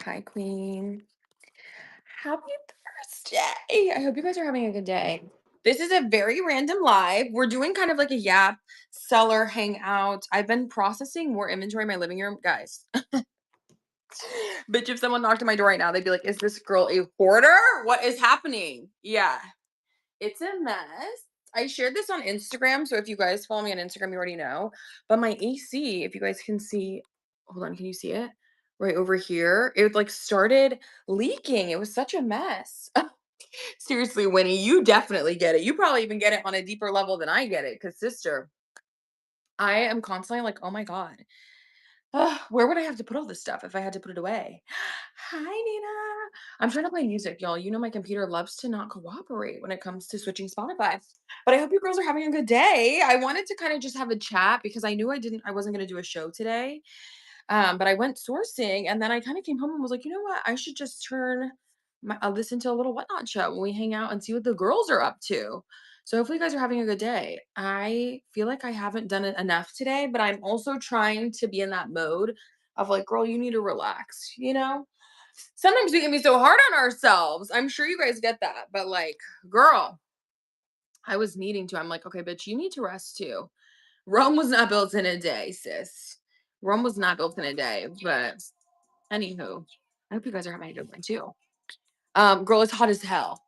Hi, Queen. Happy Thursday. I hope you guys are having a good day. This is a very random live. We're doing kind of like a Yap seller hangout. I've been processing more inventory in my living room. Guys, bitch, if someone knocked on my door right now, they'd be like, is this girl a hoarder? What is happening? Yeah, it's a mess. I shared this on Instagram. So if you guys follow me on Instagram, you already know. But my AC, if you guys can see, hold on, can you see it? Right over here, it like started leaking. It was such a mess. Seriously, Winnie, you definitely get it. You probably even get it on a deeper level than I get it. Because, sister, I am constantly like, oh my God, where would I have to put all this stuff if I had to put it away? Hi, Nina. I'm trying to play music, y'all. You know, my computer loves to not cooperate when it comes to switching Spotify. But I hope you girls are having a good day. I wanted to kind of just have a chat because I knew I wasn't going to do a show today. But I went sourcing and then I kind of came home and was like, you know what? I should just I'll listen to a little whatnot show when we hang out and see what the girls are up to. So hopefully you guys are having a good day. I feel like I haven't done it enough today, but I'm also trying to be in that mode of like, girl, you need to relax, you know? Sometimes we can be so hard on ourselves. I'm sure you guys get that, but like, girl, I was needing to. I'm like, okay, bitch, you need to rest too. Rome was not built in a day, sis. Rome was not built in a day, but anywho, I hope you guys are having a good one too. Girl, it's hot as hell.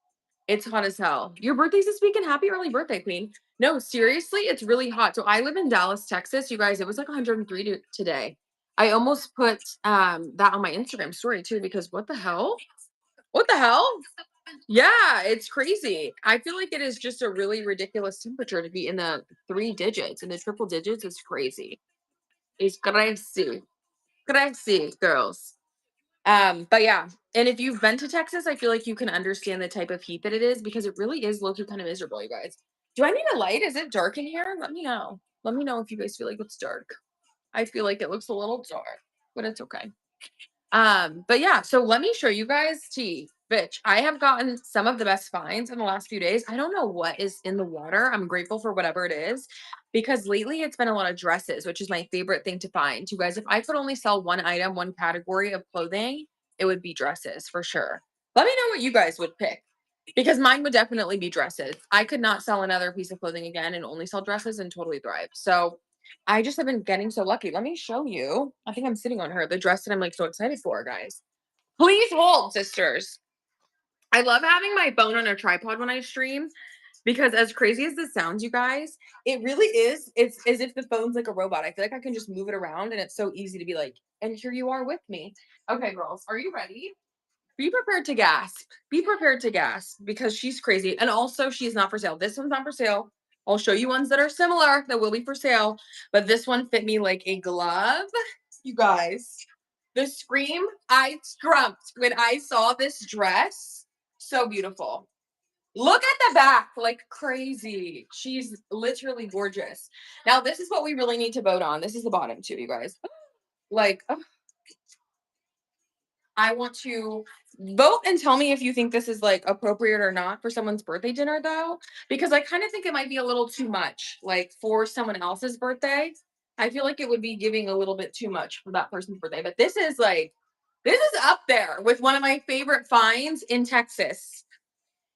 It's hot as hell. Your birthday's this weekend. Happy early birthday, Queen. No, seriously, it's really hot. So I live in Dallas, Texas. You guys, it was like 103 today. I almost put that on my Instagram story too, because what the hell? What the hell? Yeah, it's crazy. I feel like it is just a really ridiculous temperature to be in the three digits, in the triple digits. It's crazy. It's crazy. Crazy, girls. But yeah, and if you've been to Texas, I feel like you can understand the type of heat that it is because it really is low-key kind of miserable, you guys. Do I need a light? Is it dark in here? Let me know. Let me know if you guys feel like it's dark. I feel like it looks a little dark, but it's okay. But yeah, so let me show you guys tea. Bitch, I have gotten some of the best finds in the last few days. I don't know what is in the water. I'm grateful for whatever it is because lately it's been a lot of dresses, which is my favorite thing to find. You guys, if I could only sell one item, one category of clothing, it would be dresses for sure. Let me know what you guys would pick because mine would definitely be dresses. I could not sell another piece of clothing again and only sell dresses and totally thrive. So I just have been getting so lucky. Let me show you. I think I'm sitting on her, the dress that I'm like so excited for, guys. Please hold, sisters. I love having my phone on a tripod when I stream because as crazy as this sounds, you guys, it really is. It's as if the phone's like a robot. I feel like I can just move it around and it's so easy to be like, and here you are with me. Okay, girls, are you ready? Be prepared to gasp. Be prepared to gasp because she's crazy. And also, she's not for sale. This one's not for sale. I'll show you ones that are similar that will be for sale. But this one fit me like a glove. You guys, the scream I scrumped when I saw this dress. So beautiful. Look at the back, like crazy. She's literally gorgeous. Now, this is what we really need to vote on. This is the bottom too, you guys. Like, I want to vote and tell me if you think this is like appropriate or not for someone's birthday dinner though, because I kind of think it might be a little too much like for someone else's birthday. I feel like it would be giving a little bit too much for that person's birthday, but this is up there with one of my favorite finds in Texas.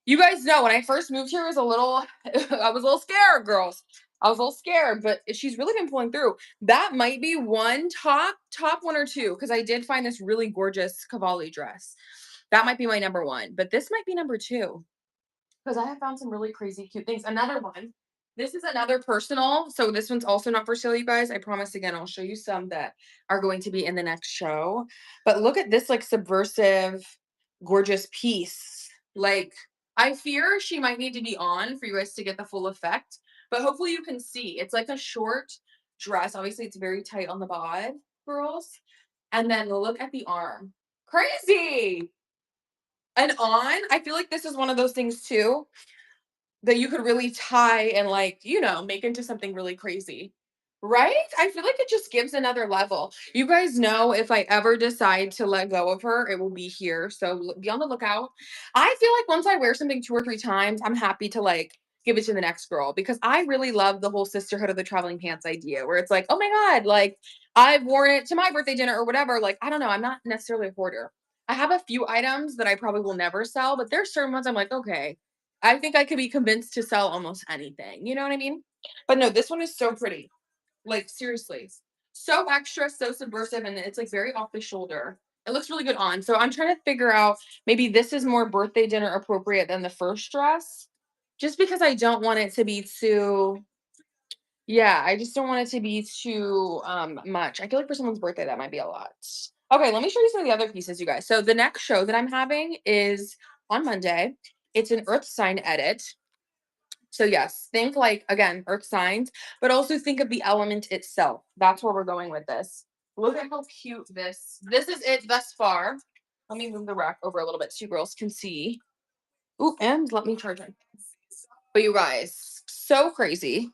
You guys know when I first moved here, it was a little, I was a little scared, girls. I was a little scared, but she's really been pulling through. That might be one top one or two, because I did find this really gorgeous Cavalli dress. That might be my number one, but this might be number two, because I have found some really crazy cute things. Another one. This is another personal. So this one's also not for sale, you guys. I promise again, I'll show you some that are going to be in the next show. But look at this like subversive, gorgeous piece. Like, I fear she might need to be on for you guys to get the full effect. But hopefully you can see. It's like a short dress. Obviously, it's very tight on the bod, girls. And then look at the arm. Crazy. And on, I feel like this is one of those things too that you could really tie and like, you know, make into something really crazy. Right? I feel like it just gives another level. You guys know if I ever decide to let go of her, it will be here. So be on the lookout. I feel like once I wear something two or three times, I'm happy to like give it to the next girl because I really love the whole sisterhood of the traveling pants idea where it's like, oh my God, like I've worn it to my birthday dinner or whatever. Like, I don't know. I'm not necessarily a hoarder. I have a few items that I probably will never sell, but there's certain ones I'm like, okay, I think I could be convinced to sell almost anything. You know what I mean? But no, this one is so pretty. Like seriously. So extra, so subversive, and it's like very off the shoulder. It looks really good on. So I'm trying to figure out maybe this is more birthday dinner appropriate than the first dress. Just because I don't want it to be too, yeah, I just don't want it to be too much. I feel like for someone's birthday that might be a lot. Okay, let me show you some of the other pieces, you guys. So the next show that I'm having is on Monday. It's an earth sign edit. So yes, think like again, earth signs, but also think of the element itself. That's where we're going with this. Look at how cute this is it thus far. Let me move the rack over a little bit so you girls can see. Ooh, and let me charge it. But you guys, so crazy.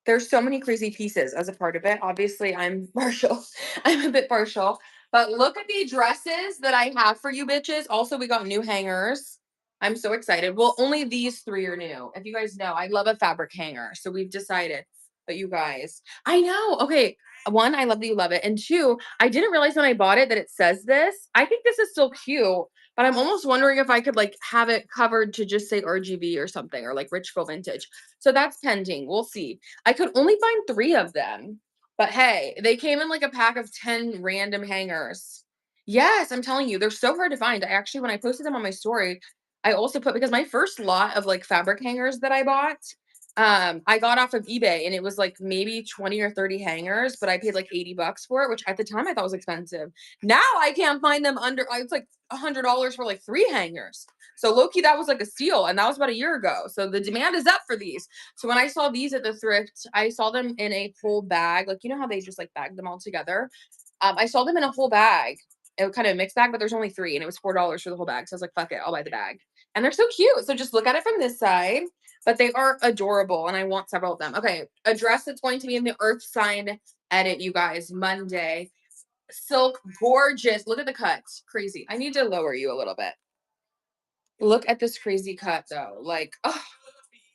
There's so many crazy pieces as a part of it. Obviously, I'm partial. I'm a bit partial. But look at the dresses that I have for you bitches. Also, we got new hangers. I'm so excited. Well, only these three are new. If you guys know, I love a fabric hanger. So we've decided. But you guys, I know. Okay. One, I love that you love it. And two, I didn't realize when I bought it that it says this. I think this is still cute, but I'm almost wondering if I could like have it covered to just say RGB or something or like Rich Girl Vintage. So that's pending. We'll see. I could only find 3 of them. But hey, they came in like a pack of 10 random hangers. Yes, I'm telling you, they're so hard to find. I actually, when I posted them on my story, I also put because my first lot of like fabric hangers that I bought, I got off of eBay and it was like maybe 20 or 30 hangers, but I paid like $80 for it, which at the time I thought was expensive. Now I can't find them under, it's like $100 for like 3 hangers. So low key, that was like a steal, and that was about a year ago. So the demand is up for these. So when I saw these at the thrift, I saw them in a whole bag. Like you know how they just like bag them all together. I saw them in a whole bag. It was kind of a mixed bag, but there's only 3, and it was $4 for the whole bag. So I was like, fuck it, I'll buy the bag. And they're so cute. So just look at it from this side, but they are adorable, and I want several of them. Okay, a dress that's going to be in the Earth sign edit, you guys, Monday. Silk, gorgeous. Look at the cuts, crazy. I need to lower you a little bit. Look at this crazy cut though. Like, oh,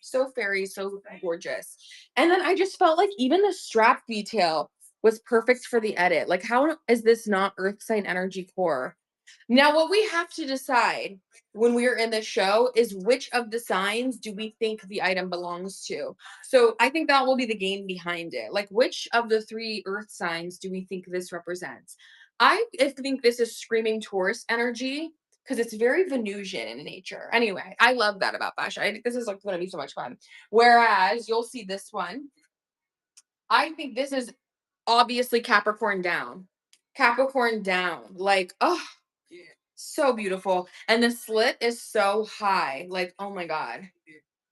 so fairy, so gorgeous. And then I just felt like even the strap detail was perfect for the edit. Like, how is this not Earth Sign Energy Core? Now, what we have to decide when we are in the show is which of the signs do we think the item belongs to? So I think that will be the game behind it. Like, which of the 3 earth signs do we think this represents? I think this is screaming Taurus energy because it's very Venusian in nature. Anyway, I love that about fashion. I think this is like going to be so much fun. Whereas you'll see this one. I think this is obviously Capricorn down. Capricorn down. Like, oh, so beautiful. And the slit is so high. Like, oh my God.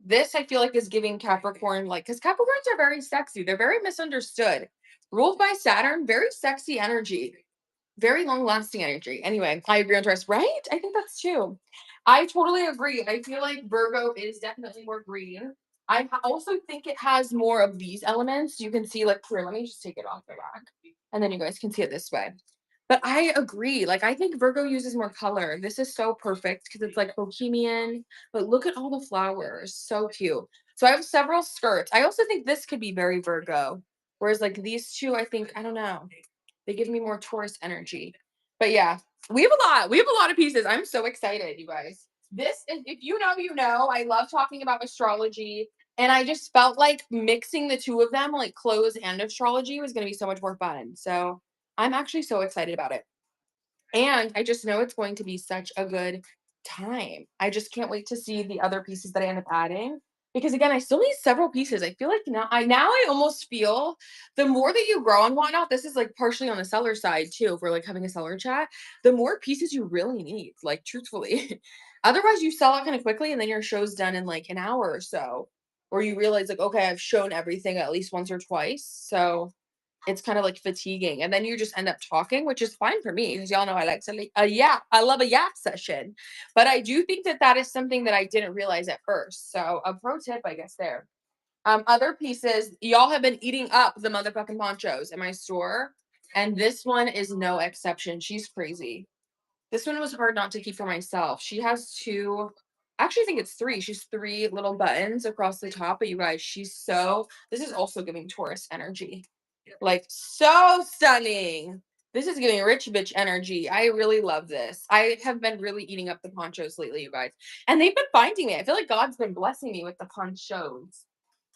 This I feel like is giving Capricorn, like, because Capricorns are very sexy. They're very misunderstood. Ruled by Saturn, very sexy energy, very long lasting energy. Anyway, I agree on Taurus, right? I think that's true. I totally agree. I feel like Virgo is definitely more green. Also think it has more of these elements. You can see, like, here, let me just take it off the rack. And then you guys can see it this way. But I agree. Like, I think Virgo uses more color. This is so perfect because it's like bohemian. But look at all the flowers. So cute. So I have several skirts. I also think this could be very Virgo. Whereas, like, these two, I think, I don't know. They give me more Taurus energy. But yeah, we have a lot. We have a lot of pieces. I'm so excited, you guys. This is, if you know, you know, I love talking about astrology. And I just felt like mixing the two of them, like clothes and astrology, was going to be so much more fun. So I'm actually so excited about it. And I just know it's going to be such a good time. I just can't wait to see the other pieces that I end up adding. Because again, I still need several pieces. I feel like now I almost feel the more that you grow and whatnot, this is like partially on the seller side too, if we're like having a seller chat, the more pieces you really need, like truthfully. Otherwise you sell out kind of quickly and then your show's done in like an hour or so. Or you realize like, okay, I've shown everything at least once or twice. So it's kind of like fatiguing. And then you just end up talking, which is fine for me because y'all know I like to, yeah, I love a yap session. But I do think that that is something that I didn't realize at first. So a pro tip, I guess, there. Other pieces, y'all have been eating up the motherfucking ponchos in my store. And this one is no exception. She's crazy. This one was hard not to keep for myself. She has 2, actually, I think it's 3. She's 3 little buttons across the top. But you guys, this is also giving Taurus energy. Like, so stunning. This is giving rich bitch energy. I really love this. I have been really eating up the ponchos lately, you guys. And they've been finding me. I feel like God's been blessing me with the ponchos.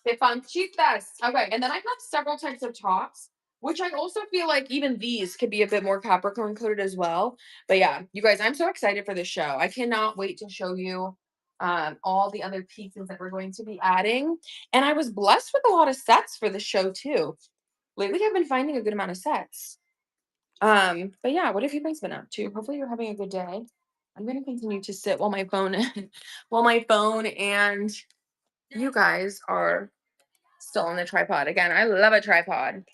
De panchitas. Okay, and then I have several types of tops, which I also feel like even these could be a bit more Capricorn coated as well. But yeah, you guys, I'm so excited for this show. I cannot wait to show you all the other pieces that we're going to be adding. And I was blessed with a lot of sets for the show too. Lately, I've been finding a good amount of sets. But yeah, what have you guys been up to? Hopefully you're having a good day. I'm gonna continue to sit while my phone while my phone and you guys are still on the tripod. Again, I love a tripod.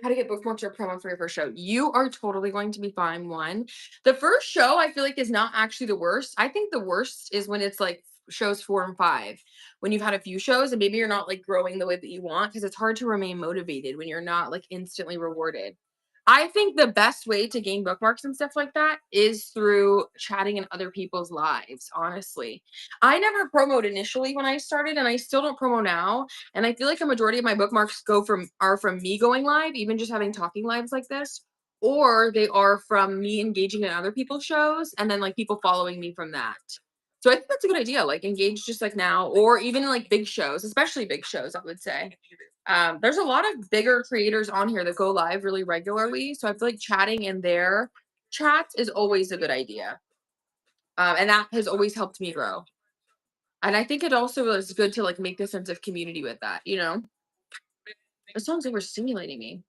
How to get bookmarked or promo for your first show. You are totally going to be fine. One, the first show I feel like is not actually the worst. I think the worst is when it's like shows 4 and 5, when you've had a few shows and maybe you're not like growing the way that you want, because it's hard to remain motivated when you're not like instantly rewarded. I think the best way to gain bookmarks and stuff like that is through chatting in other people's lives, honestly. I never promoted initially when I started, and I still don't promo now. And I feel like a majority of my bookmarks are from me going live, even just having talking lives like this, or they are from me engaging in other people's shows and then like people following me from that. So I think that's a good idea. Like engage just like now, or even in like big shows, especially big shows, I would say. There's a lot of bigger creators on here that go live really regularly. So I feel like chatting in their chats is always a good idea. And that has always helped me grow. And I think it also is good to like make a sense of community with that, you know? It sounds like we're stimulating me.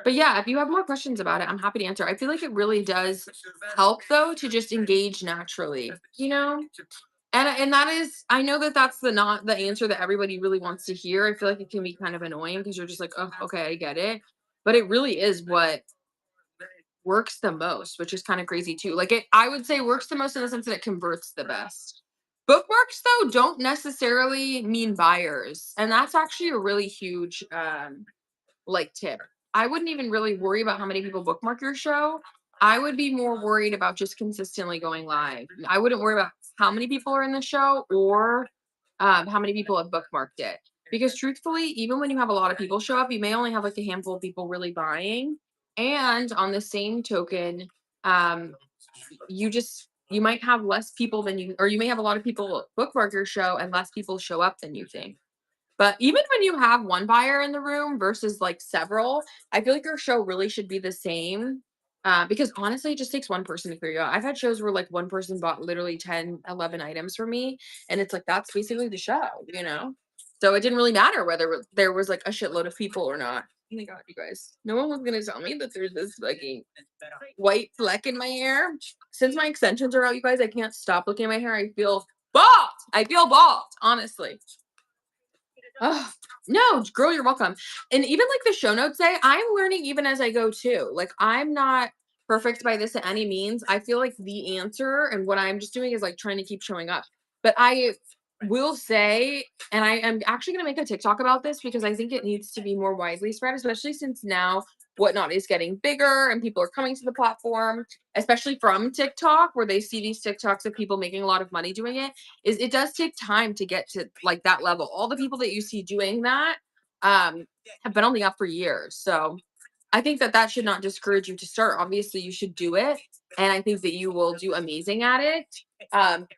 But yeah, if you have more questions about it, I'm happy to answer. I feel like it really does help though to just engage naturally, you know? And that is, I know that that's the not the answer that everybody really wants to hear. I feel like it can be kind of annoying because you're just like, oh, okay, I get it. But it really is what works the most, which is kind of crazy too. Like it, I would say works the most in the sense that it converts the best. Bookmarks though don't necessarily mean buyers, and that's actually a really huge like tip. I wouldn't even really worry about how many people bookmark your show. I would be more worried about just consistently going live. I wouldn't worry about how many people are in the show or how many people have bookmarked it. Because truthfully, even when you have a lot of people show up, you may only have like a handful of people really buying. And on the same token, um, you might have less people than you, or you may have a lot of people bookmark your show and less people show up than you think. But even when you have one buyer in the room versus like several, I feel like your show really should be the same. Because honestly, it just takes one person to clear you out. I've had shows where like one person bought literally 10, 11 items from me. And it's like, that's basically the show, you know? So it didn't really matter whether there was like a shitload of people or not. Oh my God, you guys. No one was going to tell me that there's this fucking white fleck in my hair. Since my extensions are out, you guys, I can't stop looking at my hair. I feel bald. I feel bald, honestly. Oh, no, girl, you're welcome. And even like the show notes say, I'm learning even as I go too. Like I'm not perfect by this at any means. I feel like the answer and what I'm just doing is like trying to keep showing up. But I will say, and I am actually going to make a TikTok about this because I think it needs to be more widely spread, especially since now Whatnot is getting bigger and people are coming to the platform, especially from TikTok, where they see these TikToks of people making a lot of money doing it. Is it does take time to get to like that level. All the people that you see doing that have been on the up for years. So I think that that should not discourage you to start. Obviously, you should do it, and I think that you will do amazing at it.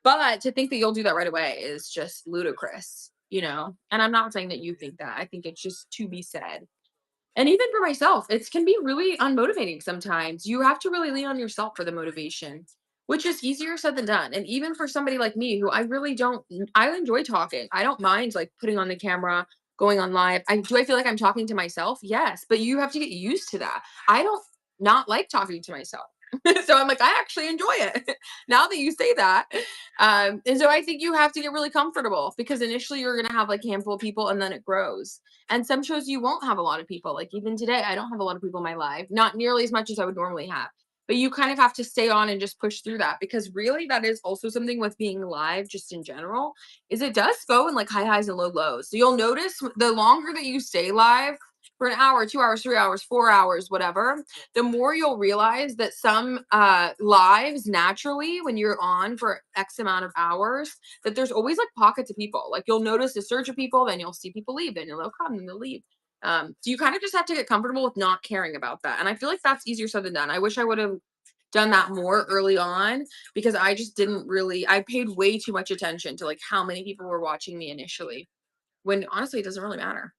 But to think that you'll do that right away is just ludicrous, you know. And I'm not saying that you think that. I think it's just to be said. And even for myself, it can be really unmotivating sometimes. You have to really lean on yourself for the motivation, which is easier said than done. And even for somebody like me who I really don't I enjoy talking. I don't mind like putting on the camera, going on live. I feel like I'm talking to myself? Yes, but you have to get used to that. I don't not like talking to myself. So I'm like, I actually enjoy it now that you say that. And so I think you have to get really comfortable because initially you're going to have like a handful of people and then it grows. And some shows you won't have a lot of people. Like even today, I don't have a lot of people in my live, not nearly as much as I would normally have. But you kind of have to stay on and just push through that because really that is also something with being live just in general is it does go in like high highs and low lows. So you'll notice the longer that you stay live for an hour, 2 hours, 3 hours, 4 hours, whatever, the more you'll realize that some lives naturally when you're on for X amount of hours, that there's always like pockets of people. Like you'll notice a surge of people, then you'll see people leave, then they'll come and they'll leave. So you kind of just have to get comfortable with not caring about that. And I feel like that's easier said than done. I wish I would have done that more early on because I just didn't really, I paid way too much attention to like how many people were watching me initially when honestly it doesn't really matter.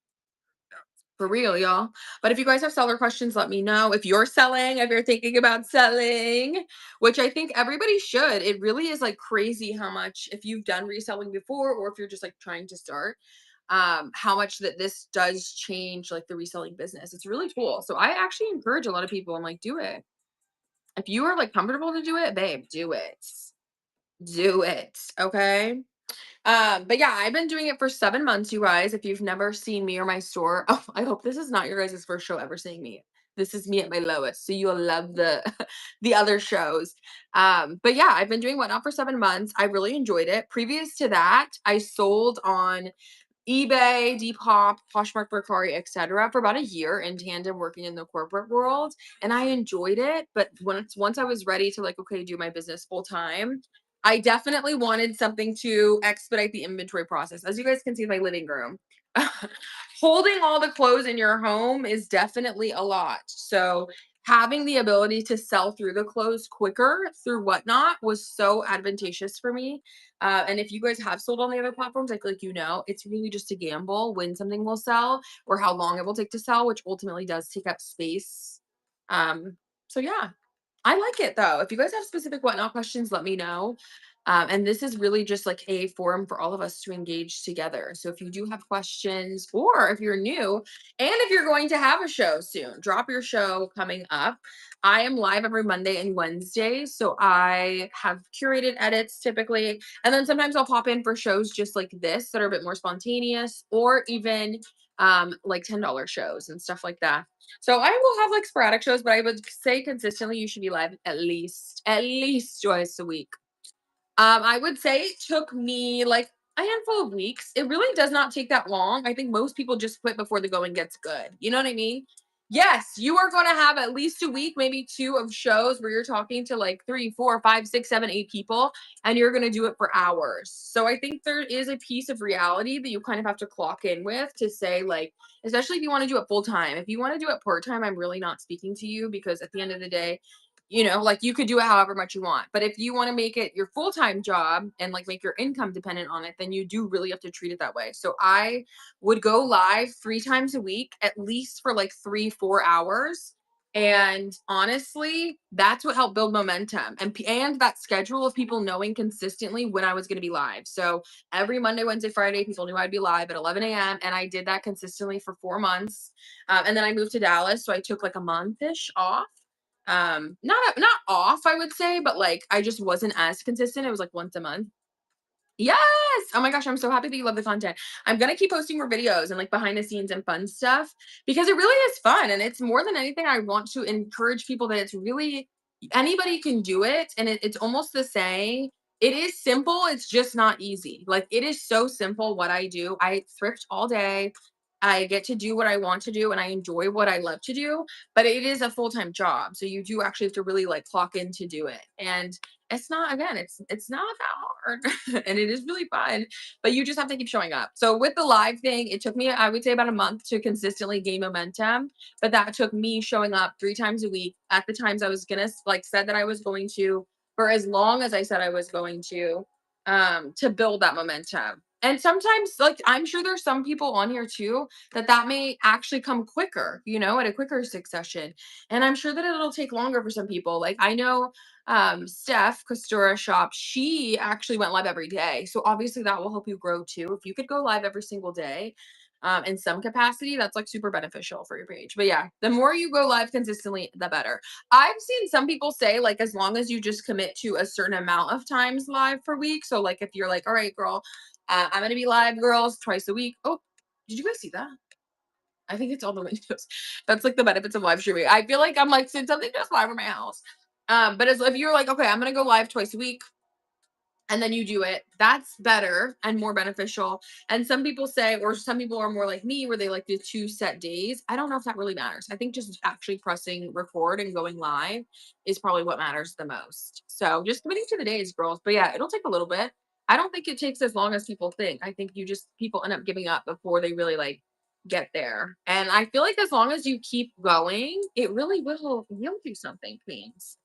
For real, y'all. But if you guys have seller questions, let me know. If you're selling, if you're thinking about selling, which I think everybody should. It really is like crazy how much, if you've done reselling before, or if you're just like trying to start, how much that this does change like the reselling business. It's really cool. So I actually encourage a lot of people. I'm like, do it. If you are like comfortable to do it, babe, do it. Do it. Okay. But yeah, I've been doing it for 7 months, you guys. If you've never seen me or my store, oh, I hope this is not your guys' first show ever seeing me. This is me at my lowest, so you'll love the the other shows. But yeah, I've been doing Whatnot for 7 months. I really enjoyed it. Previous to that, I sold on eBay, Depop, Poshmark, Mercari, etc. for about a year in tandem working in the corporate world, and I enjoyed it. But once I was ready to like, okay, do my business full time, I definitely wanted something to expedite the inventory process. As you guys can see in my living room, holding all the clothes in your home is definitely a lot. So having the ability to sell through the clothes quicker through Whatnot was so advantageous for me. And if you guys have sold on the other platforms, I feel like you know it's really just a gamble when something will sell or how long it will take to sell, which ultimately does take up space. So yeah, I like it though. If you guys have specific Whatnot questions, let me know. And this is really just like a forum for all of us to engage together. So if you do have questions, or if you're new, and if you're going to have a show soon, drop your show coming up. I am live every Monday and Wednesday. So I have curated edits typically. And then sometimes I'll pop in for shows just like this that are a bit more spontaneous, or even like $10 shows and stuff like that. So I will have like sporadic shows, but I would say consistently you should be live at least twice a week. I would say it took me like a handful of weeks. It really does not take that long. I think most people just quit before the going gets good. You know what I mean? Yes, you are going to have at least a week, maybe two of shows where you're talking to like three, four, five, six, seven, eight people, and you're going to do it for hours. So I think there is a piece of reality that you kind of have to clock in with to say, like, especially if you want to do it full time. If you want to do it part time, I'm really not speaking to you because at the end of the day, like you could do it however much you want. But if you want to make it your full-time job and like make your income dependent on it, then you do really have to treat it that way. So I would go live 3 times a week, at least for like 3, 4 hours. And honestly, that's what helped build momentum and that schedule of people knowing consistently when I was going to be live. So every Monday, Wednesday, Friday, people knew I'd be live at 11 a.m. And I did that consistently for 4 months. And then I moved to Dallas. So I took like a month-ish off, not off, I would say, but like I just wasn't as consistent. It was like once a month. Yes. Oh my gosh, I'm so happy that you love the content. I'm gonna keep posting more videos and like behind the scenes and fun stuff because it really is fun. And it's more than anything, I want to encourage people that it's really anybody can do it. And it's almost the saying. It is simple, it's just not easy. Like it is so simple what I do. I thrift all day. I get to do what I want to do and I enjoy what I love to do, but it is a full-time job. So you do actually have to really like clock in to do it. And it's not again, it's not that hard and it is really fun, but you just have to keep showing up. So with the live thing, it took me, I would say about a month to consistently gain momentum, but that took me showing up 3 times a week at the times I was gonna like said that I was going to for as long as I said I was going to build that momentum. And sometimes like I'm sure there's some people on here too that may actually come quicker, at a quicker succession. And I'm sure that it'll take longer for some people. Like I know Steph Costura Shop, she actually went live every day. So obviously that will help you grow too. If you could go live every single day, in some capacity, that's like super beneficial for your page. But yeah, the more you go live consistently, the better. I've seen some people say like as long as you just commit to a certain amount of times live per week. So like if you're like, all right, girl, I'm gonna be live, girls, twice a week. Oh, did you guys see that? I think it's all the windows. That's like the benefits of live streaming. I feel like I'm like, since something just live from my house. But as if you're like, okay, I'm gonna go live twice a week, and then you do it, that's better and more beneficial. And some people say, or some people are more like me, where they like do 2 set days. I don't know if that really matters. I think just actually pressing record and going live is probably what matters the most. So just committing to the days, girls. But yeah, it'll take a little bit. I don't think it takes as long as people think. I think people end up giving up before they really like get there. And I feel like as long as you keep going, it really will yield you something, queens.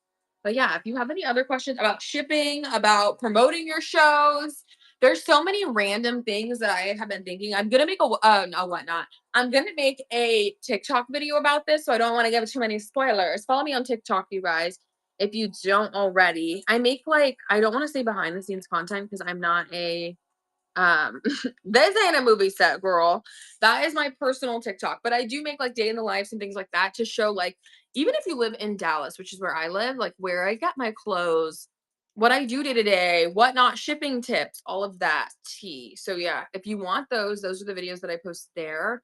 But yeah, if you have any other questions about shipping, about promoting your shows, there's so many random things that I have been thinking. I'm gonna make a whatnot. I'm gonna make a TikTok video about this, so I don't want to give too many spoilers. Follow me on TikTok, you guys, if you don't already. I make like, I don't want to say behind the scenes content because I'm not a this ain't a movie set, girl. That is my personal TikTok, but I do make like day in the lives and things like that to show like, even if you live in Dallas, which is where I live, like where I get my clothes, what I do day to day, whatnot, shipping tips, all of that tea. So yeah, if you want those are the videos that I post there.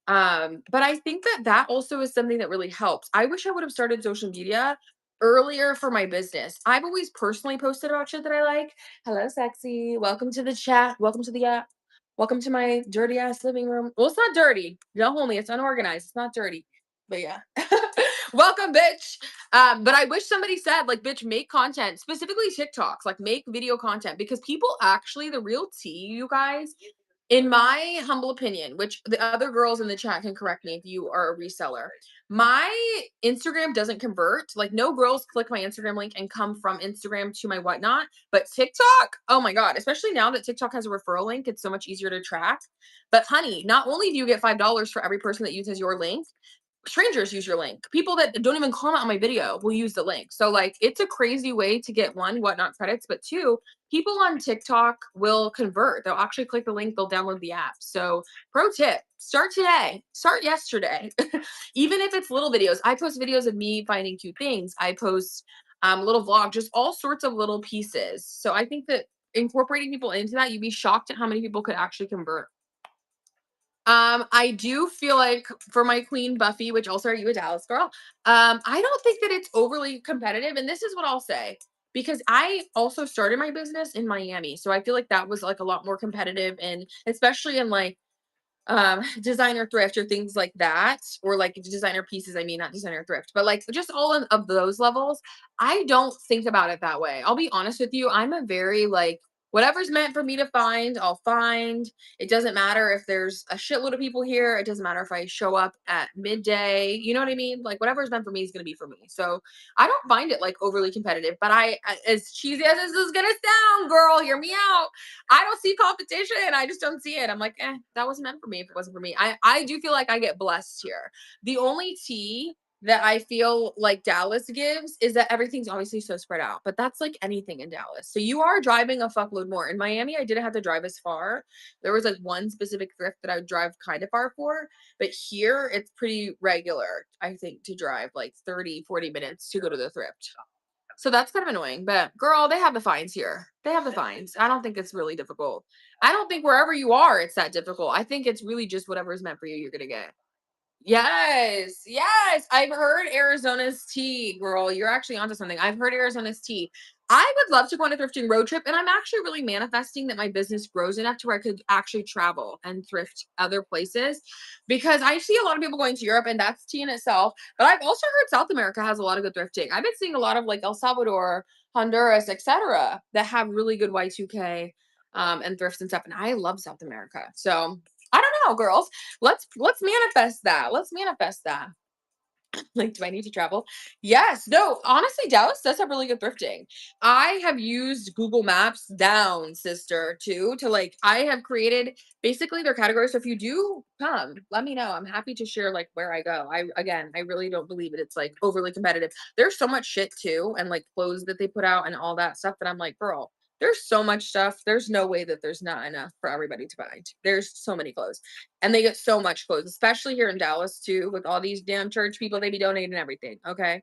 But I think that that also is something that really helps. I wish I would have started social media earlier for my business. I've always personally posted about shit that I like. Hello, sexy. Welcome to the chat. Welcome to the app. Welcome to my dirty ass living room. Well, it's not dirty. Don't hold me. It's unorganized. It's not dirty. But yeah. Welcome, bitch. But I wish somebody said, like, bitch, make content, specifically TikToks, like make video content because people actually, the real tea, you guys, in my humble opinion, which the other girls in the chat can correct me if you are a reseller, my Instagram doesn't convert. Like, no girls click my Instagram link and come from Instagram to my whatnot. But TikTok, oh my God, especially now that TikTok has a referral link, it's so much easier to track. But honey, not only do you get $5 for every person that uses your link, strangers use your link. People that don't even comment on my video will use the link. So like, it's a crazy way to get one, whatnot credits, but two, people on TikTok will convert. They'll actually click the link, they'll download the app. So pro tip, start today, start yesterday. Even if it's little videos, I post videos of me finding cute things. I post little vlog, just all sorts of little pieces. So I think that incorporating people into that, you'd be shocked at how many people could actually convert. I do feel like for my queen Buffy, which also are you a Dallas girl, I don't think that it's overly competitive. And this is what I'll say, because I also started my business in Miami. So I feel like that was like a lot more competitive and especially in like designer thrift or things like that, or like designer pieces, I mean, not designer thrift, but like just all of those levels. I don't think about it that way. I'll be honest with you, I'm a very like, whatever's meant for me to find, I'll find. It doesn't matter if there's a shitload of people here. It doesn't matter if I show up at midday, you know what I mean? Like whatever's meant for me is going to be for me. So I don't find it like overly competitive, but as cheesy as this is going to sound, girl, hear me out, I don't see competition. I just don't see it. I'm like, that wasn't meant for me if it wasn't for me. I do feel like I get blessed here. The only tea that I feel like Dallas gives is that everything's obviously so spread out, but that's like anything in Dallas. So you are driving a fuckload more. In Miami, I didn't have to drive as far. There was like one specific thrift that I would drive kind of far for, but here it's pretty regular, I think, to drive like 30-40 minutes to go to the thrift. So that's kind of annoying, but girl, they have the fines here. They have the fines. I don't think it's really difficult. I don't think wherever you are, it's that difficult. I think it's really just whatever is meant for you, you're going to get. Yes, yes. I've heard Arizona's tea, girl. You're actually onto something. I've heard Arizona's tea. I would love to go on a thrifting road trip, and I'm actually really manifesting that my business grows enough to where I could actually travel and thrift other places because I see a lot of people going to Europe, and that's tea in itself. But I've also heard South America has a lot of good thrifting. I've been seeing a lot of like El Salvador, Honduras, etc., that have really good Y2K and thrifts and stuff. And I love South America. So I don't know, girls. Let's manifest that. Let's manifest that. Like, do I need to travel? Yes. No, honestly, Dallas does have really good thrifting. I have used Google Maps down, sister, too, to like, I have created basically their categories. So if you do come, let me know. I'm happy to share like where I go. Again, I really don't believe it. It's like overly competitive. There's so much shit too, and like clothes that they put out and all that stuff that I'm like, girl, there's so much stuff. There's no way that there's not enough for everybody to buy. There's so many clothes. And they get so much clothes, especially here in Dallas too, with all these damn church people, they be donating everything. Okay.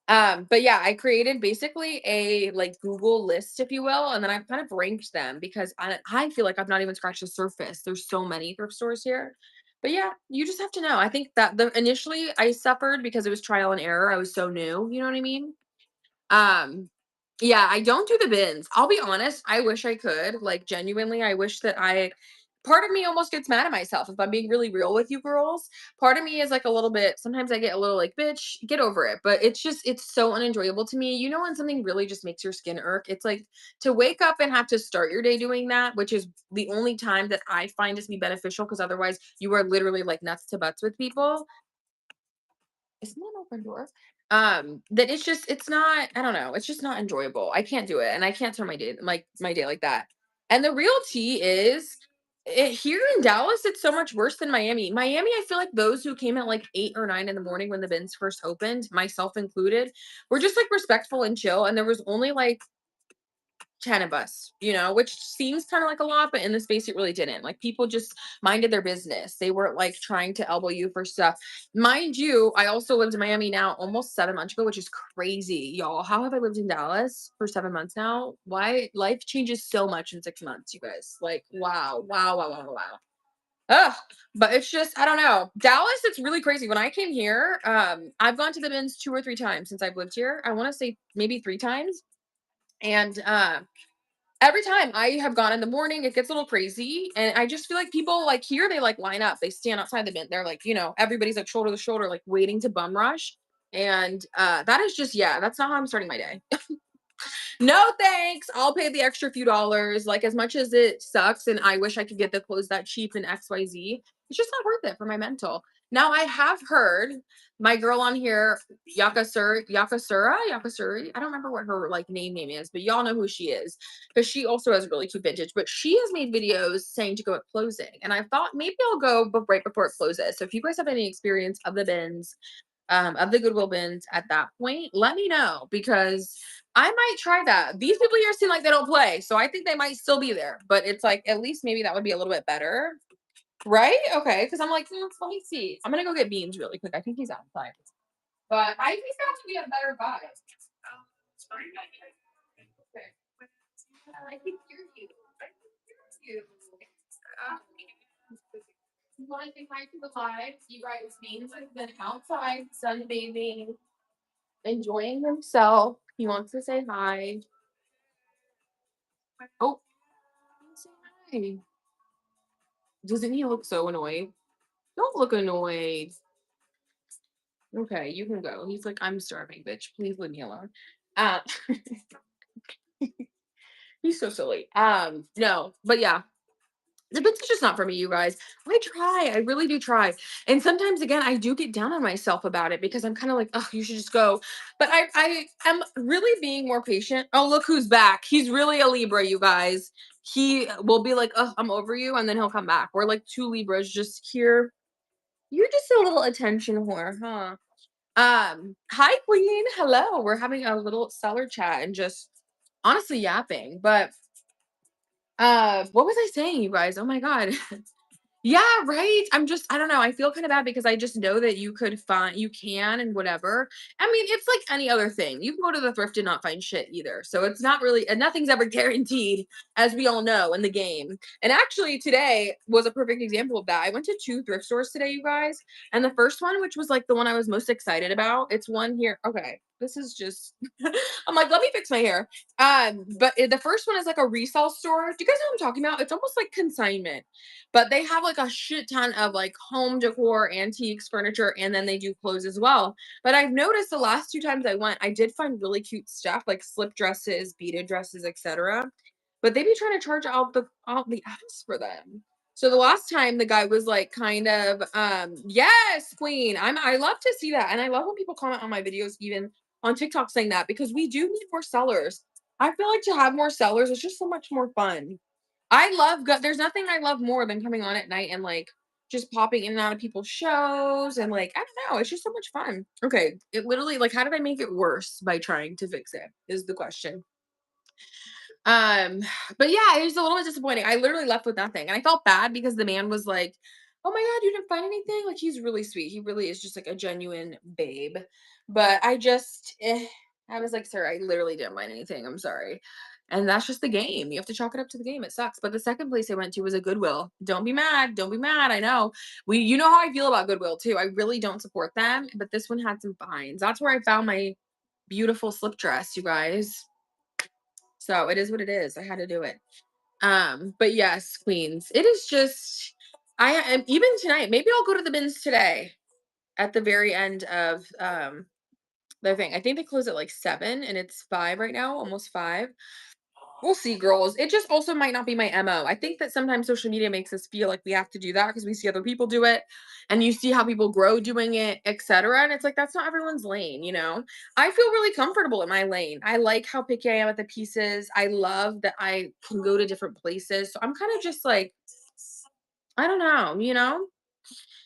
But yeah, I created basically a like Google list, if you will, and then I've kind of ranked them because I feel like I've not even scratched the surface. There's so many thrift stores here. But yeah, you just have to know. I think that the initially I suffered because it was trial and error. I was so new, you know what I mean? Um, yeah, I don't do the bins. I'll be honest, I wish I could. Like genuinely, I wish that I part of me almost gets mad at myself if I'm being really real with you girls. Part of me is like a little bit, sometimes I get a little like, bitch, get over it. But it's just, it's so unenjoyable to me. You know, when something really just makes your skin irk, it's like to wake up and have to start your day doing that, which is the only time that I find to be beneficial because otherwise you are literally like nuts to butts with people. Isn't that an open door? That it's just, it's not, I don't know, it's just not enjoyable. I can't do it. And I can't turn my day like that. And the real tea is here in Dallas, it's so much worse than Miami. Miami, I feel like those who came at like 8 or 9 in the morning when the bins first opened, myself included, were just like respectful and chill. And there was only like 10 of us, you know, which seems kind of like a lot, but in the space it really didn't. Like people just minded their business. They weren't like trying to elbow you for stuff. Mind you, I also lived in Miami now almost 7 months ago, which is crazy, y'all. How have I lived in Dallas for 7 months now? Why life changes so much in 6 months, you guys. Like, wow, wow, wow, wow, wow. Ugh, but it's just, I don't know. Dallas, it's really crazy. When I came here, I've gone to the bins 2 or 3 times since I've lived here. I want to say maybe 3 times. And every time I have gone in the morning, it gets a little crazy. And I just feel like people like here, they like line up, they stand outside the bin. They're like, you know, everybody's like shoulder to shoulder, like waiting to bum rush. And that is just, yeah, that's not how I'm starting my day. No thanks. I'll pay the extra few dollars. Like as much as it sucks and I wish I could get the clothes that cheap and XYZ, it's just not worth it for my mental. Now I have heard my girl on here, Yakasuri. I don't remember what her like name is, but y'all know who she is. Because she also has really cute vintage. But she has made videos saying to go at closing. And I thought maybe I'll go right before it closes. So if you guys have any experience of the bins, of the Goodwill bins at that point, let me know because I might try that. These people here seem like they don't play, so I think they might still be there. But it's like at least maybe that would be a little bit better, right? Okay, because I'm like, let me see. I'm gonna go get Beans really quick. I think he's outside, but I think that would be a better vibe. Okay. I can hear you. I can hear you. Uh, you want to say hi to the live? You guys, Beans has been outside sunbathing, enjoying himself. He wants to say hi. Oh, say hi. Doesn't he look so annoyed? Don't look annoyed. Okay, you can go. He's like, I'm starving, bitch. Please leave me alone. Uh, he's so silly. No, but yeah, the bits is just not for me, you guys. I try. I really do try. And sometimes again, I do get down on myself about it because I'm kind of like, oh, you should just go. But I am really being more patient. Oh, look who's back. He's really a Libra, you guys. He will be like, oh, I'm over you, and then he'll come back. We're like two Libras just here. You're just a little attention whore, huh? Hi Queen. Hello. We're having a little seller chat and just honestly yapping. But what was I saying, you guys? Oh my god. Yeah, right. I don't know. I feel kind of bad because I just know that you can and whatever. I mean, it's like any other thing. You can go to the thrift and not find shit either. So it's not really, and nothing's ever guaranteed, as we all know in the game. And actually, today was a perfect example of that. I went to 2 thrift stores today, you guys. And the first one, which was like the one I was most excited about, it's one here. Okay. This is just, I'm like, let me fix my hair. But the first one is like a resale store. Do you guys know what I'm talking about? It's almost like consignment, but they have like a shit ton of like home decor, antiques, furniture, and then they do clothes as well. But I've noticed the last 2 times I went, I did find really cute stuff like slip dresses, beaded dresses, etc. But they be trying to charge out the ass for them. So the last time the guy was like kind of yes, queen. I love to see that. And I love when people comment on my videos even on TikTok saying that because we do need more sellers. I feel like to have more sellers is just so much more fun. There's nothing I love more than coming on at night and like just popping in and out of people's shows and like I don't know, it's just so much fun. Okay, it literally like how did I make it worse by trying to fix it is the question. Um, but yeah, it was a little bit disappointing. I literally left with nothing. And I felt bad because the man was like, "Oh my god, you didn't find anything?" Like he's really sweet. He really is just like a genuine babe. But I was like, "Sir, I literally didn't find anything. I'm sorry." And that's just the game. You have to chalk it up to the game. It sucks. But the second place I went to was a Goodwill. Don't be mad. Don't be mad. I know. You know how I feel about Goodwill too. I really don't support them, but this one had some finds. That's where I found my beautiful slip dress, you guys. So it is what it is. I had to do it. But yes, queens, it is just, I am even tonight, maybe I'll go to the bins today at the very end of the thing. I think they close at like 7 and it's 5 right now, almost 5. We'll see, girls. It just also might not be my MO. I think that sometimes social media makes us feel like we have to do that because we see other people do it and you see how people grow doing it, etc. And it's like that's not everyone's lane, you know? I feel really comfortable in my lane. I like how picky I am at the pieces. I love that I can go to different places. So I'm kind of just like, I don't know, you know?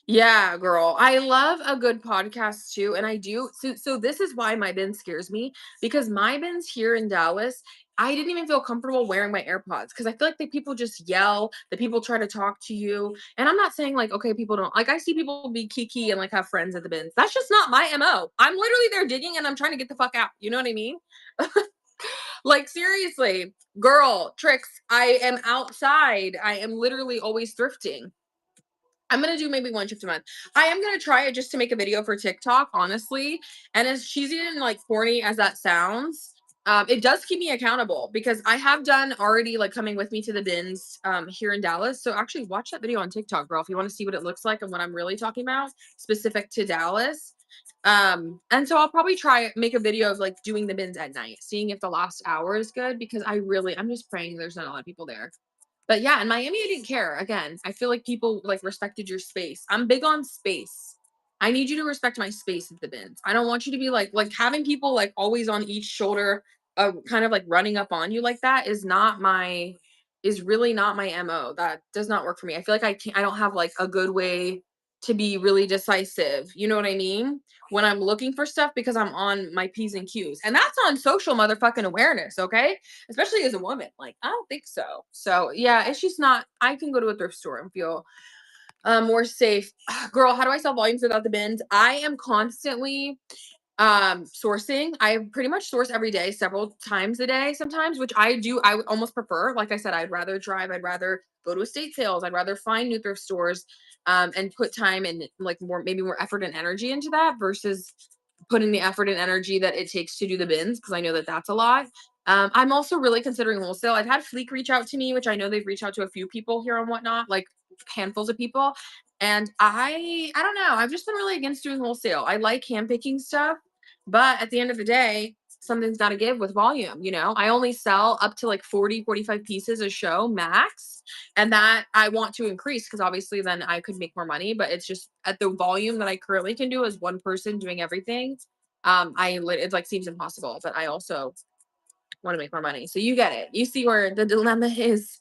Yeah, girl. I love a good podcast too. And I do. So this is why my bin scares me because my bins here in Dallas, I didn't even feel comfortable wearing my AirPods because I feel like the people just yell, the people try to talk to you. And I'm not saying like, okay, people don't like I see people be kiki and like have friends at the bins. That's just not my MO. I'm literally there digging and I'm trying to get the fuck out. You know what I mean? Like seriously, girl, tricks. I am outside. I am literally always thrifting. I'm gonna do maybe one shift a month. I am gonna try it just to make a video for TikTok, honestly. And as cheesy and like corny as that sounds, it does keep me accountable because I have done already like coming with me to the bins here in Dallas. So actually watch that video on TikTok, girl, if you want to see what it looks like and what I'm really talking about specific to Dallas. And so I'll probably try make a video of like doing the bins at night, seeing if the last hour is good because I'm just praying there's not a lot of people there. But yeah, in Miami, I didn't care. Again, I feel like people like respected your space. I'm big on space. I need you to respect my space at the bins. I don't want you to be like having people like always on each shoulder, kind of like running up on you like that is really not my MO. That does not work for me. I feel like I don't have like a good way to be really decisive. You know what I mean? When I'm looking for stuff because I'm on my P's and Q's. And that's on social motherfucking awareness, okay? Especially as a woman. Like, I don't think so. So yeah, it's just not, I can go to a thrift store and feel more safe. Girl, how do I sell volumes without the bins? I am constantly sourcing. I pretty much source every day, several times a day sometimes, which I almost prefer. Like I said, I'd rather drive, I'd rather go to estate sales, I'd rather find new thrift stores and put time and like maybe more effort and energy into that versus putting the effort and energy that it takes to do the bins because I know that that's a lot. I'm also really considering wholesale. I've had Fleek reach out to me, which I know they've reached out to a few people here and whatnot, like handfuls of people. And I don't know. I've just been really against doing wholesale. I like hand picking stuff, but at the end of the day, something's got to give with volume, you know? I only sell up to like 40, 45 pieces a show max. And that I want to increase because obviously then I could make more money, but it's just at the volume that I currently can do as one person doing everything. It like seems impossible, but I also want to make more money. So you get it. You see where the dilemma is.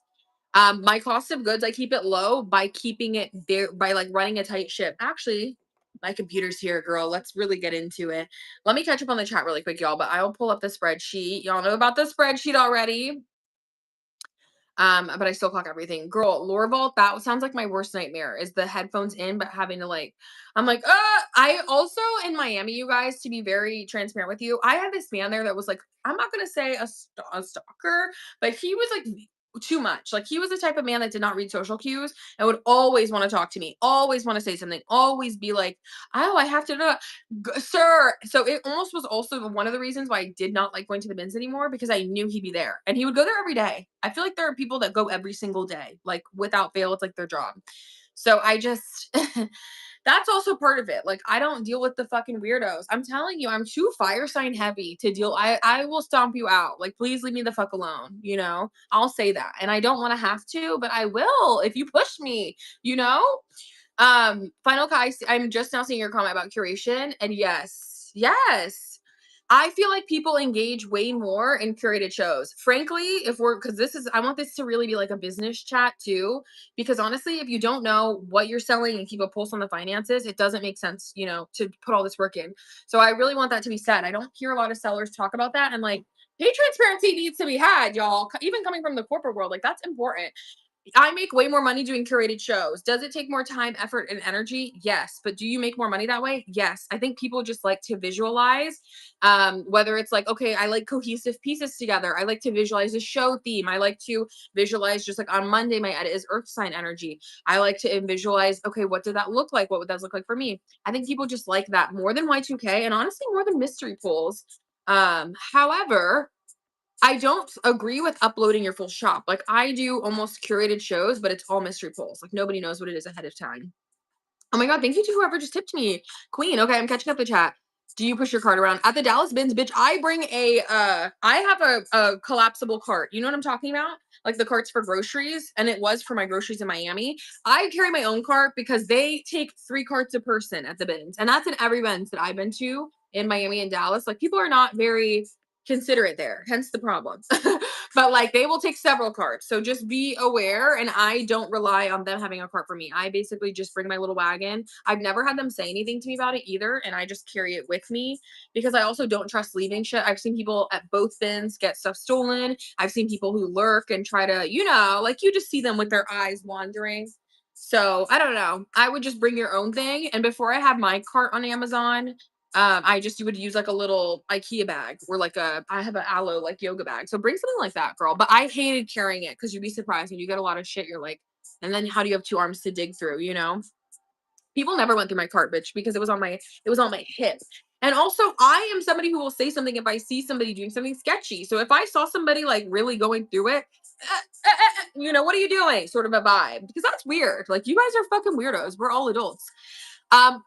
My cost of goods, I keep it low by keeping it there by like running a tight ship. Actually, my computer's here, girl. Let's really get into it. Let me catch up on the chat really quick, y'all, but I'll pull up the spreadsheet. Y'all know about the spreadsheet already. But I still clock everything. Girl, Lore Vault, that sounds like my worst nightmare is the headphones in, but having to like, I'm like, I also in Miami, you guys, to be very transparent with you, I had this man there that was like, I'm not gonna say a stalker, but he was like too much. Like he was the type of man that did not read social cues and would always want to talk to me, always want to say something, always be like, oh, I have to know, sir. So it almost was also one of the reasons why I did not like going to the bins anymore because I knew he'd be there and he would go there every day. I feel like there are people that go every single day, like without fail, it's like their job. So I just, that's also part of it. Like I don't deal with the fucking weirdos. I'm telling you, I'm too fire sign heavy to deal. I will stomp you out. Like please leave me the fuck alone. You know, I'll say that, and I don't want to have to, but I will if you push me. You know. Final Kai, I'm just now seeing your comment about curation, and yes, yes. I feel like people engage way more in curated shows. Frankly, if we're because this is I want this to really be like a business chat too. Because honestly, if you don't know what you're selling and keep a pulse on the finances, it doesn't make sense, you know, to put all this work in. So I really want that to be said. I don't hear a lot of sellers talk about that. And like pay transparency needs to be had, y'all. Even coming from the corporate world, like that's important. I make way more money doing curated shows. Does it take more time, effort, and energy? Yes. But do you make more money that way? Yes. I think people just like to visualize, whether it's like, okay, I like cohesive pieces together. I like to visualize a show theme. I like to visualize just like on Monday, my edit is earth sign energy. I like to visualize, okay, what did that look like? What would that look like for me? I think people just like that more than Y2K and honestly more than mystery pools. However, I don't agree with uploading your full shop. Like I do almost curated shows, but it's all mystery pulls. Like nobody knows what it is ahead of time. Oh my god, thank you to whoever just tipped me. Queen. Okay, I'm catching up the chat. Do you push your cart around? At the Dallas bins, bitch, I bring I have a collapsible cart. You know what I'm talking about? Like the carts for groceries, and it was for my groceries in Miami. I carry my own cart because they take 3 carts a person at the bins. And that's in every bins that I've been to in Miami and Dallas. Like people are not very considerate there, hence the problem. But like they will take several carts. So just be aware. And I don't rely on them having a cart for me. I basically just bring my little wagon. I've never had them say anything to me about it either. And I just carry it with me because I also don't trust leaving shit. I've seen people at both bins get stuff stolen. I've seen people who lurk and try to, like you just see them with their eyes wandering. So I don't know. I would just bring your own thing. And before I had my cart on Amazon, I just would use like a little IKEA bag or like I have an aloe like yoga bag. So bring something like that, girl. But I hated carrying it because you'd be surprised when you get a lot of shit. You're like, and then how do you have 2 arms to dig through? People never went through my cart, bitch, because it was on my hip. And also, I am somebody who will say something if I see somebody doing something sketchy. So if I saw somebody like really going through it, what are you doing? Sort of a vibe because that's weird. Like you guys are fucking weirdos. We're all adults.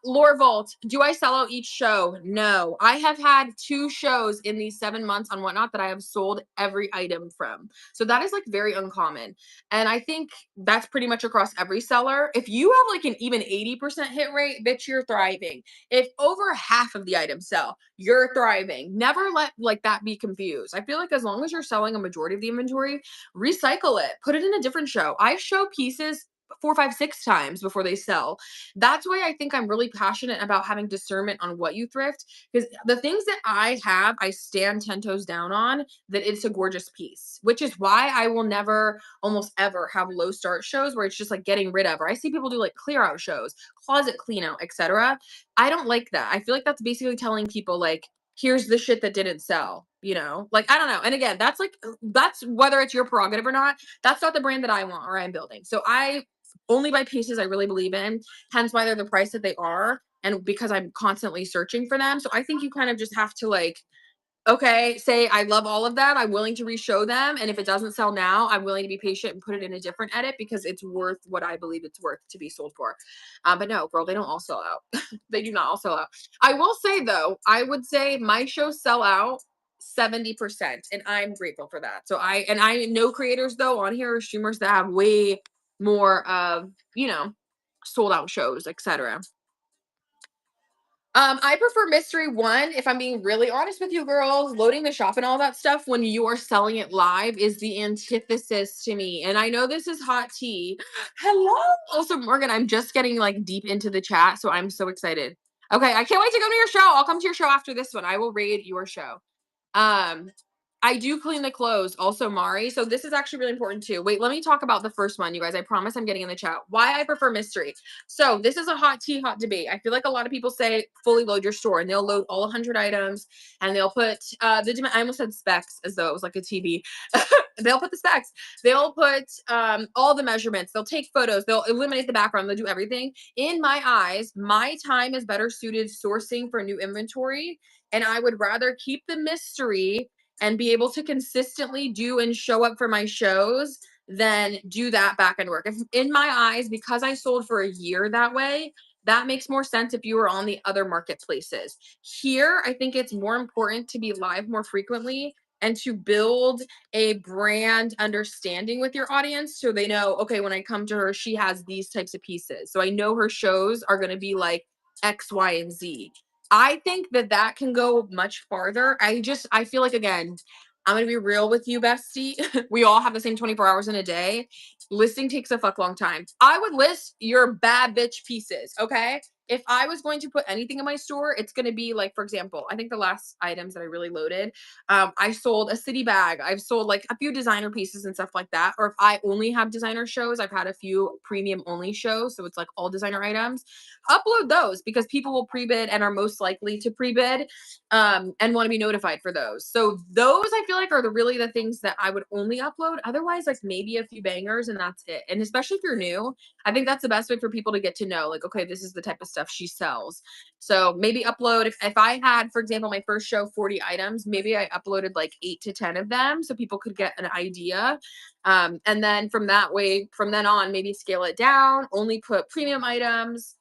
Lore Vault, do I sell out each show? No. I have had 2 shows in these 7 months on Whatnot that I have sold every item from. So that is like very uncommon. And I think that's pretty much across every seller. If you have like an even 80% hit rate, bitch, you're thriving. If over half of the items sell, you're thriving. Never let like that be confused. I feel like as long as you're selling a majority of the inventory, recycle it, put it in a different show. I show pieces 4, 5, 6 times before they sell. That's why I think I'm really passionate about having discernment on what you thrift because the things that I have, I stand 10 toes down on that it's a gorgeous piece, which is why I will never almost ever have low start shows where it's just like getting rid of, or I see people do like clear out shows, closet clean out, etc. I don't like that. I feel like that's basically telling people like, here's the shit that didn't sell, like, I don't know. And again, that's whether it's your prerogative or not, that's not the brand that I want or I'm building. So I only buy pieces I really believe in, hence why they're the price that they are. And because I'm constantly searching for them. So I think you kind of just have to like, okay, say I love all of them. I'm willing to re-show them. And if it doesn't sell now, I'm willing to be patient and put it in a different edit because it's worth what I believe it's worth to be sold for. But no, girl, they don't all sell out. They do not all sell out. I will say though, I would say my shows sell out 70%. And I'm grateful for that. So I know creators though on here, streamers that have way more of, sold out shows, etc. I prefer mystery one. If I'm being really honest with you, girls, loading the shop and all that stuff when you are selling it live is the antithesis to me. And I know this is hot tea. Hello. Also, Morgan, I'm just getting like deep into the chat, so I'm so excited. Okay, I can't wait to come to your show. I'll come to your show after this one. I will raid your show. Um, I do clean the clothes, also Mari. So this is actually really important too. Wait, let me talk about the first one, you guys. I promise I'm getting in the chat. Why I prefer mystery. So this is a hot debate. I feel like a lot of people say fully load your store and they'll load all 100 items and they'll put I almost said specs as though it was like a TV. They'll put the specs. They'll put all the measurements. They'll take photos. They'll eliminate the background. They'll do everything. In my eyes, my time is better suited sourcing for new inventory. And I would rather keep the mystery and be able to consistently do and show up for my shows than do that back end work. If in my eyes, because I sold for a year that way, that makes more sense if you were on the other marketplaces. Here, I think it's more important to be live more frequently and to build a brand understanding with your audience so they know, okay, when I come to her, she has these types of pieces. So I know her shows are going to be like X, Y, and Z. I think that can go much farther. I feel like, again, I'm going to be real with you, Bestie. We all have the same 24 hours in a day. Listing takes a fuck long time. I would list your bad bitch pieces, okay? If I was going to put anything in my store, it's going to be like, for example, I think the last items that I really loaded, I sold a city bag. I've sold like a few designer pieces and stuff like that. Or if I only have designer shows, I've had a few premium only shows. So it's like all designer items. Upload those because people will pre-bid and are most likely to pre-bid and want to be notified for those. So those I feel like are really the things that I would only upload. Otherwise, like maybe a few bangers and that's it. And especially if you're new, I think that's the best way for people to get to know, like, okay, this is the type of stuff stuff she sells. So maybe upload, if I had, for example, my first show 40 items, maybe I uploaded like 8 to 10 of them so people could get an idea. And then from then on, maybe scale it down, only put premium items.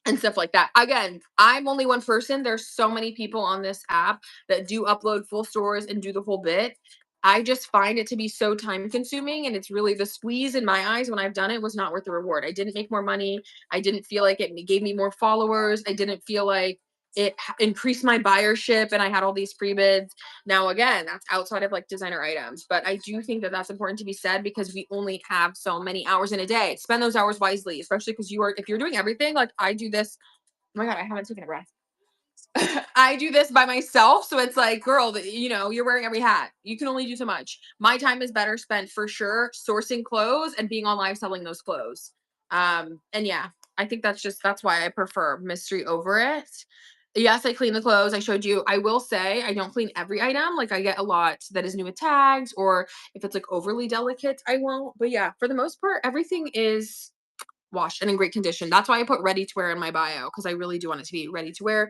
And stuff like that. Again, I'm only one person. There's so many people on this app that do upload full stores and do the whole bit. I just find it to be so time consuming, and it's really the squeeze in my eyes when I've done it was not worth the reward. I didn't make more money. I didn't feel like it gave me more followers. I didn't feel like increased my buyership and I had all these free bids. Now, again, that's outside of like designer items, but I do think that that's important to be said because we only have so many hours in a day. Spend those hours wisely, especially because if you're doing everything, like I do this. Oh my God, I haven't taken a breath. I do this by myself. So it's like, girl, you're wearing every hat. You can only do so much. My time is better spent for sure sourcing clothes and being on live selling those clothes. And yeah, I think that's why I prefer mystery over it. Yes, I clean the clothes. I showed you. I will say I don't clean every item. Like I get a lot that is new with tags, or if it's like overly delicate, I won't. But yeah, for the most part, everything is washed and in great condition. That's why I put ready to wear in my bio because I really do want it to be ready to wear.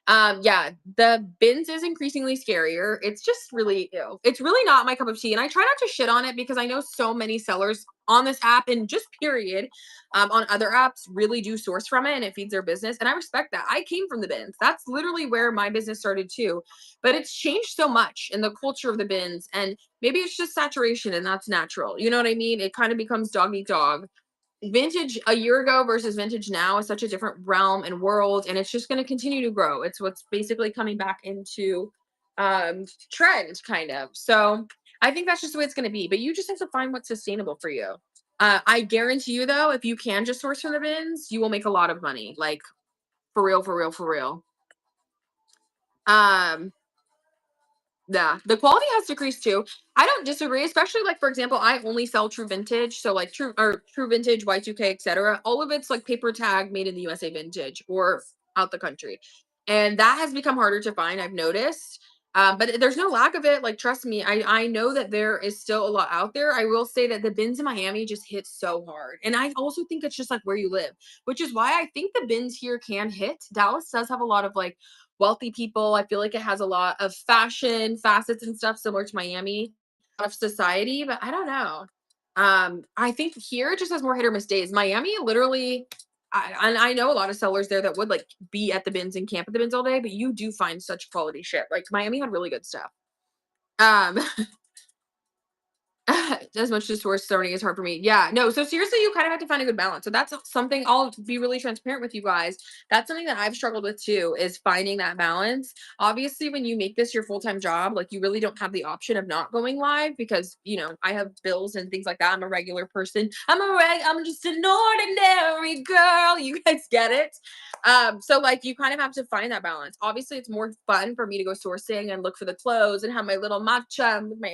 Yeah, the bins is increasingly scarier. It's just really ew. It's really not my cup of tea. And I try not to shit on it because I know so many sellers on this app and just period on other apps really do source from it and it feeds their business. And I respect that. I came from the bins. That's literally where my business started too. But it's changed so much in the culture of the bins. And maybe it's just saturation and that's natural. You know what I mean? It kind of becomes dog eat dog. Vintage a year ago versus vintage now is such a different realm and world, and it's just going to continue to grow. It's what's basically coming back into trend kind of. So I think that's just the way it's going to be, but you just have to find what's sustainable for you. I guarantee you though, if you can just source from the bins, you will make a lot of money, like for real, for real, for real. um Yeah, the quality has decreased too. I don't disagree, especially like for example, I only sell true vintage, so like true vintage, Y2K, etc. All of it's like paper tag made in the USA vintage or out the country. And that has become harder to find, I've noticed. But there's no lack of it. Like trust me, I know that there is still a lot out there. I will say that the bins in Miami just hit so hard. And I also think it's just like where you live, which is why I think the bins here can hit. Dallas does have a lot of like wealthy people. I feel like it has a lot of fashion facets and stuff similar to Miami of society, but I don't know. I think here it just has more hit or miss days. Miami literally, and I know a lot of sellers there that would like be at the bins and camp at the bins all day, but you do find such quality shit. Like Miami had really good stuff. Um, as much as source starting is hard for me. Yeah, no. So seriously, you kind of have to find a good balance. So that's something I'll be really transparent with you guys. That's something that I've struggled with too, is finding that balance. Obviously, when you make this your full-time job, like you really don't have the option of not going live because I have bills and things like that. I'm a regular person. I'm just an ordinary girl. You guys get it. So like you kind of have to find that balance. Obviously, it's more fun for me to go sourcing and look for the clothes and have my little matcha, with my.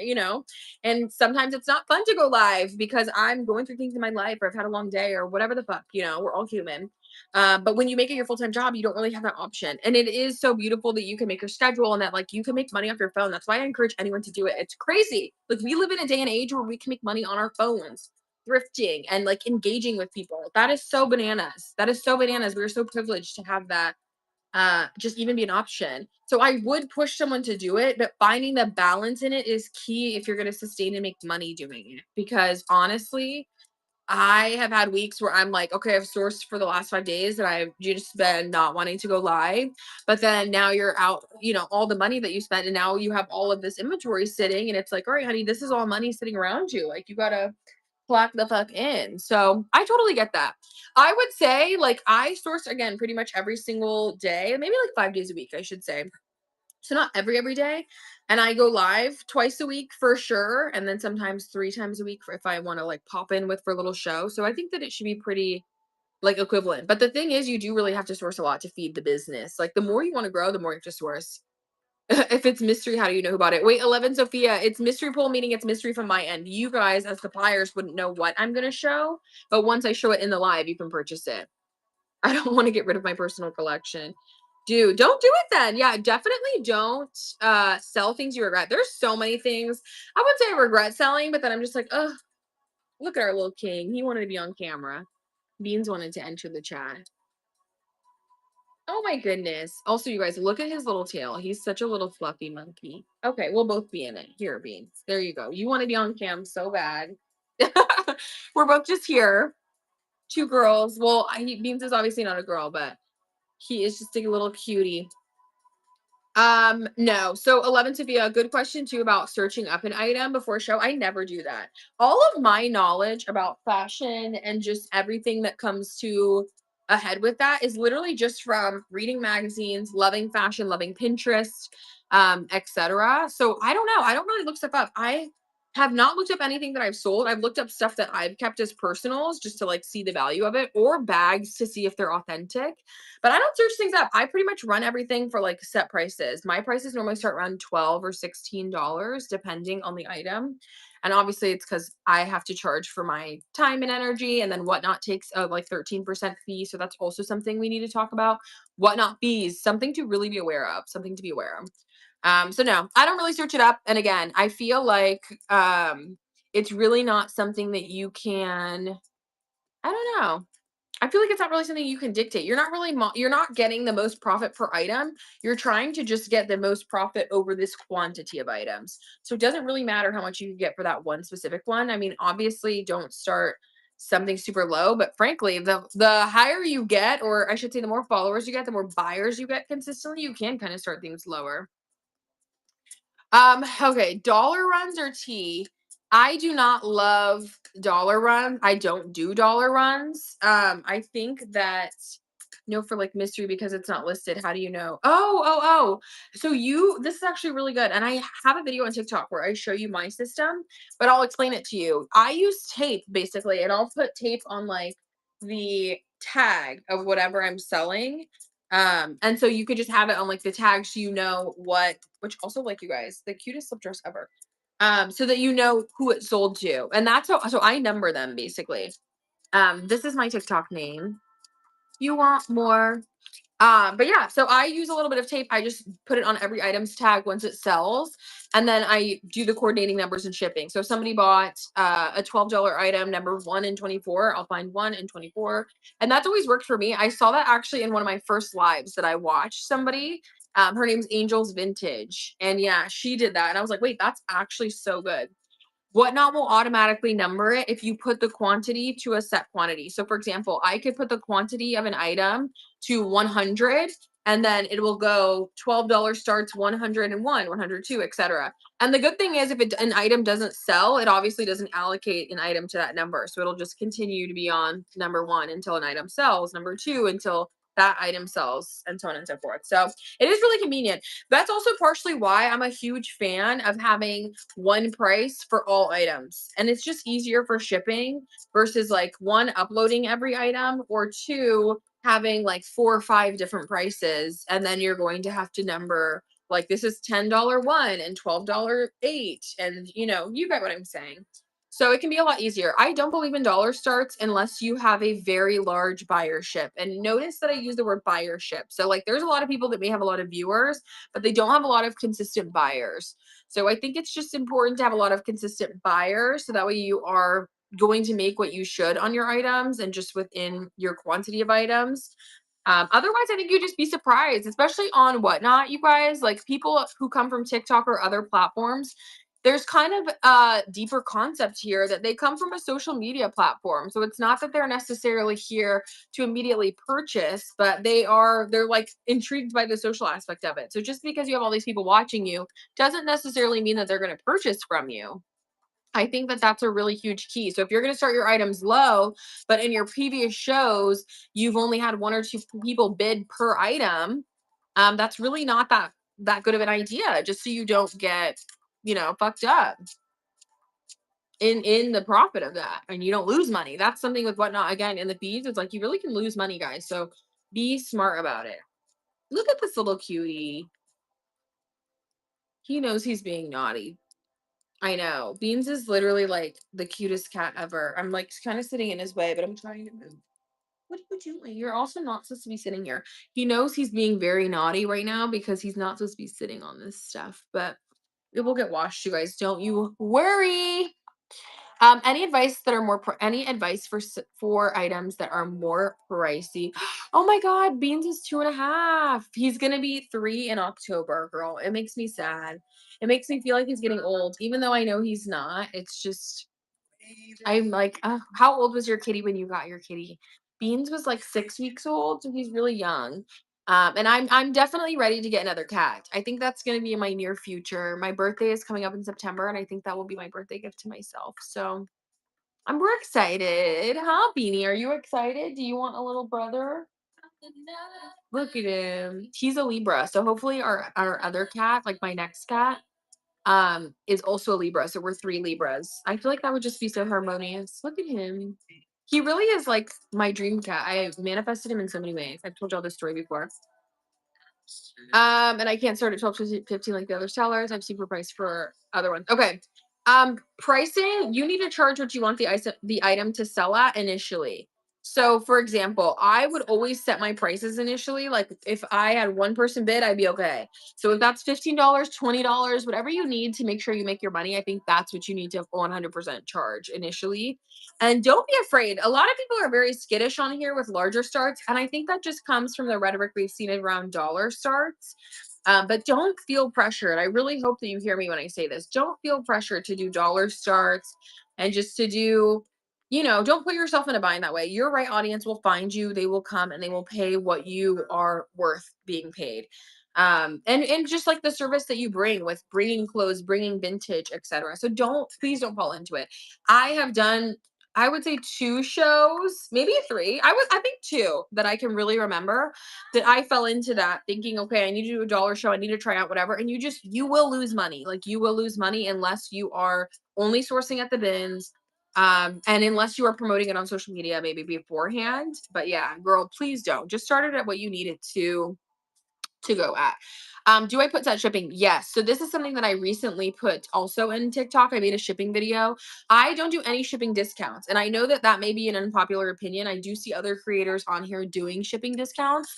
And sometimes it's not fun to go live because I'm going through things in my life or I've had a long day or whatever the fuck, we're all human. But when you make it your full-time job, you don't really have that option. And it is so beautiful that you can make your schedule and that like you can make money off your phone. That's why I encourage anyone to do it. It's crazy. Like we live in a day and age where we can make money on our phones, thrifting and like engaging with people. That is so bananas. That is so bananas. We're so privileged to have that just even be an option. So I would push someone to do it, but finding the balance in it is key if you're going to sustain and make money doing it. Because honestly, I have had weeks where I'm like, okay, I've sourced for the last 5 days and I've just been not wanting to go live. But then now you're out, all the money that you spent, and now you have all of this inventory sitting, and it's like, all right, honey, this is all money sitting around you. Like you gotta clock the fuck in. So I totally get that. I would say like I source again pretty much every single day, maybe like 5 days a week, I should say. So not every day. And I go live twice a week for sure. And then sometimes 3 times a week if I want to like pop in with for a little show. So I think that it should be pretty like equivalent. But the thing is, you do really have to source a lot to feed the business. Like the more you want to grow, the more you have to source. If it's mystery, how do you know about it? Wait, 11 Sophia, it's mystery pool, meaning it's mystery from my end. You guys, as suppliers, wouldn't know what I'm going to show. But once I show it in the live, you can purchase it. I don't want to get rid of my personal collection. Dude, don't do it then. Yeah, definitely don't sell things you regret. There's so many things. I would say I regret selling, but then I'm just like, oh, look at our little king. He wanted to be on camera. Beans wanted to enter the chat. Oh my goodness. Also, you guys, look at his little tail. He's such a little fluffy monkey. Okay, we'll both be in it. Here, Beans. There you go. You want to be on cam so bad. We're both just here. Two girls. Well, Beans is obviously not a girl, but he is just a little cutie. No. So 11 to be a good question too about searching up an item before show. I never do that. All of my knowledge about fashion and just everything that comes to ahead with that is literally just from reading magazines, loving fashion, loving Pinterest, etc. So I don't know. I don't really look stuff up. I have not looked up anything that I've sold. I've looked up stuff that I've kept as personals just to like see the value of it, or bags to see if they're authentic. But I don't search things up. I pretty much run everything for like set prices. My prices normally start around 12 or $16 depending on the item. And obviously it's because I have to charge for my time and energy, and then Whatnot takes a like 13% fee. So that's also something we need to talk about. Whatnot fees, something to really be aware of, something to be aware of. So no, I don't really search it up. And again, I feel like it's really not something that you can, I don't know. I feel like it's not really something you can dictate. You're not really you're not getting the most profit per item. You're trying to just get the most profit over this quantity of items. So it doesn't really matter how much you get for that one specific one. I mean, obviously don't start something super low, but frankly, the higher you get, or I should say the more followers you get, the more buyers you get consistently, you can kind of start things lower. Okay, dollar runs or tea. I do not love dollar runs. I don't do dollar runs. I think that no, for like mystery because it's not listed. How do you know? Oh. So this is actually really good. And I have a video on TikTok where I show you my system, but I'll explain it to you. I use tape basically, and I'll put tape on like the tag of whatever I'm selling. And so you could just have it on like the tag so you know what, which also like you guys, the cutest slip dress ever. So that you know who it sold to. And that's how, so I number them basically. This is my TikTok name. You want more? But yeah, so I use a little bit of tape. I just put it on every item's tag once it sells, and then I do the coordinating numbers and shipping. So if somebody bought a $12 item, number 1 in 24, I'll find 1 in 24, and that's always worked for me. I saw that actually in one of my first lives that I watched somebody. Her name's Angel's Vintage, and yeah, she did that, and I was like, wait, that's actually so good. Whatnot will automatically number it if you put the quantity to a set quantity. So, for example, I could put the quantity of an item to 100, and then it will go $12 starts 101, 102, etc. And the good thing is, if an item doesn't sell, it obviously doesn't allocate an item to that number. So it'll just continue to be on number one until an item sells, number two until that item sells, and so on and so forth. So it is really convenient. That's also partially why I'm a huge fan of having one price for all items. And it's just easier for shipping versus like one, uploading every item, or two, having like 4 or 5 different prices. And then you're going to have to number like this is $10 one and $12 eight. And you get what I'm saying. So it can be a lot easier. I don't believe in dollar starts unless you have a very large buyership. And notice that I use the word buyership. So like there's a lot of people that may have a lot of viewers, but they don't have a lot of consistent buyers. So I think it's just important to have a lot of consistent buyers so that way you are going to make what you should on your items and just within your quantity of items. Otherwise, I think you'd just be surprised, especially on Whatnot, you guys. Like people who come from TikTok or other platforms, there's kind of a deeper concept here that they come from a social media platform. So it's not that they're necessarily here to immediately purchase, but they're like intrigued by the social aspect of it. So just because you have all these people watching you doesn't necessarily mean that they're going to purchase from you. I think that that's a really huge key. So if you're going to start your items low, but in your previous shows you've only had 1 or 2 people bid per item, that's really not that good of an idea. Just so you don't get fucked up in the profit of that, and you don't lose money. That's something with Whatnot again in the fees. It's like you really can lose money, guys. So be smart about it. Look at this little cutie. He knows he's being naughty. I know. Beans is literally like the cutest cat ever. I'm like kind of sitting in his way, but I'm trying to move. What are you doing? You're also not supposed to be sitting here. He knows he's being very naughty right now because he's not supposed to be sitting on this stuff, but it will get washed, you guys. Don't you worry. Any advice that are more any advice for for items that are more pricey? Oh my God, Beans is 2.5. He's gonna be 3 in October, girl. It makes me sad. It makes me feel like he's getting old, even though I know he's not. It's just I'm like, how old was your kitty when you got your kitty? Beans was like 6 weeks old, so he's really young. And I'm definitely ready to get another cat. I think that's going to be in my near future. My birthday is coming up in September, and I think that will be my birthday gift to myself. So we're excited, huh, Beanie? Are you excited? Do you want a little brother? Look at him. He's a Libra, so hopefully our other cat, like my next cat, is also a Libra. So we're 3 Libras. I feel like that would just be so harmonious. Look at him. He really is like my dream cat. I manifested him in so many ways. I've told y'all this story before. And I can't start at 12:15 like the other sellers. I've super priced for other ones. Okay. Pricing, you need to charge what you want the item to sell at initially. So for example, I would always set my prices initially. Like if I had one person bid, I'd be okay. So if that's $15, $20, whatever you need to make sure you make your money, I think that's what you need to 100% charge initially. And don't be afraid. A lot of people are very skittish on here with larger starts. And I think that just comes from the rhetoric we've seen around dollar starts. But don't feel pressured. I really hope that you hear me when I say this. Don't feel pressured to do dollar starts and just to do, don't put yourself in a bind that way. Your right audience will find you. They will come and they will pay what you are worth being paid. And just like the service that you bring with bringing clothes, bringing vintage, etc. So please don't fall into it. I have done, I would say 2 shows, maybe 3. I think 2 that I can really remember that I fell into that thinking, okay, I need to do a dollar show. I need to try out whatever. And you will lose money. Like you will lose money unless you are only sourcing at the bins. And unless you are promoting it on social media, maybe beforehand. But yeah, girl, please don't. Just start it at what you need it to go at. Do I put set shipping? Yes. So this is something that I recently put also in TikTok. I made a shipping video. I don't do any shipping discounts. And I know that that may be an unpopular opinion. I do see other creators on here doing shipping discounts.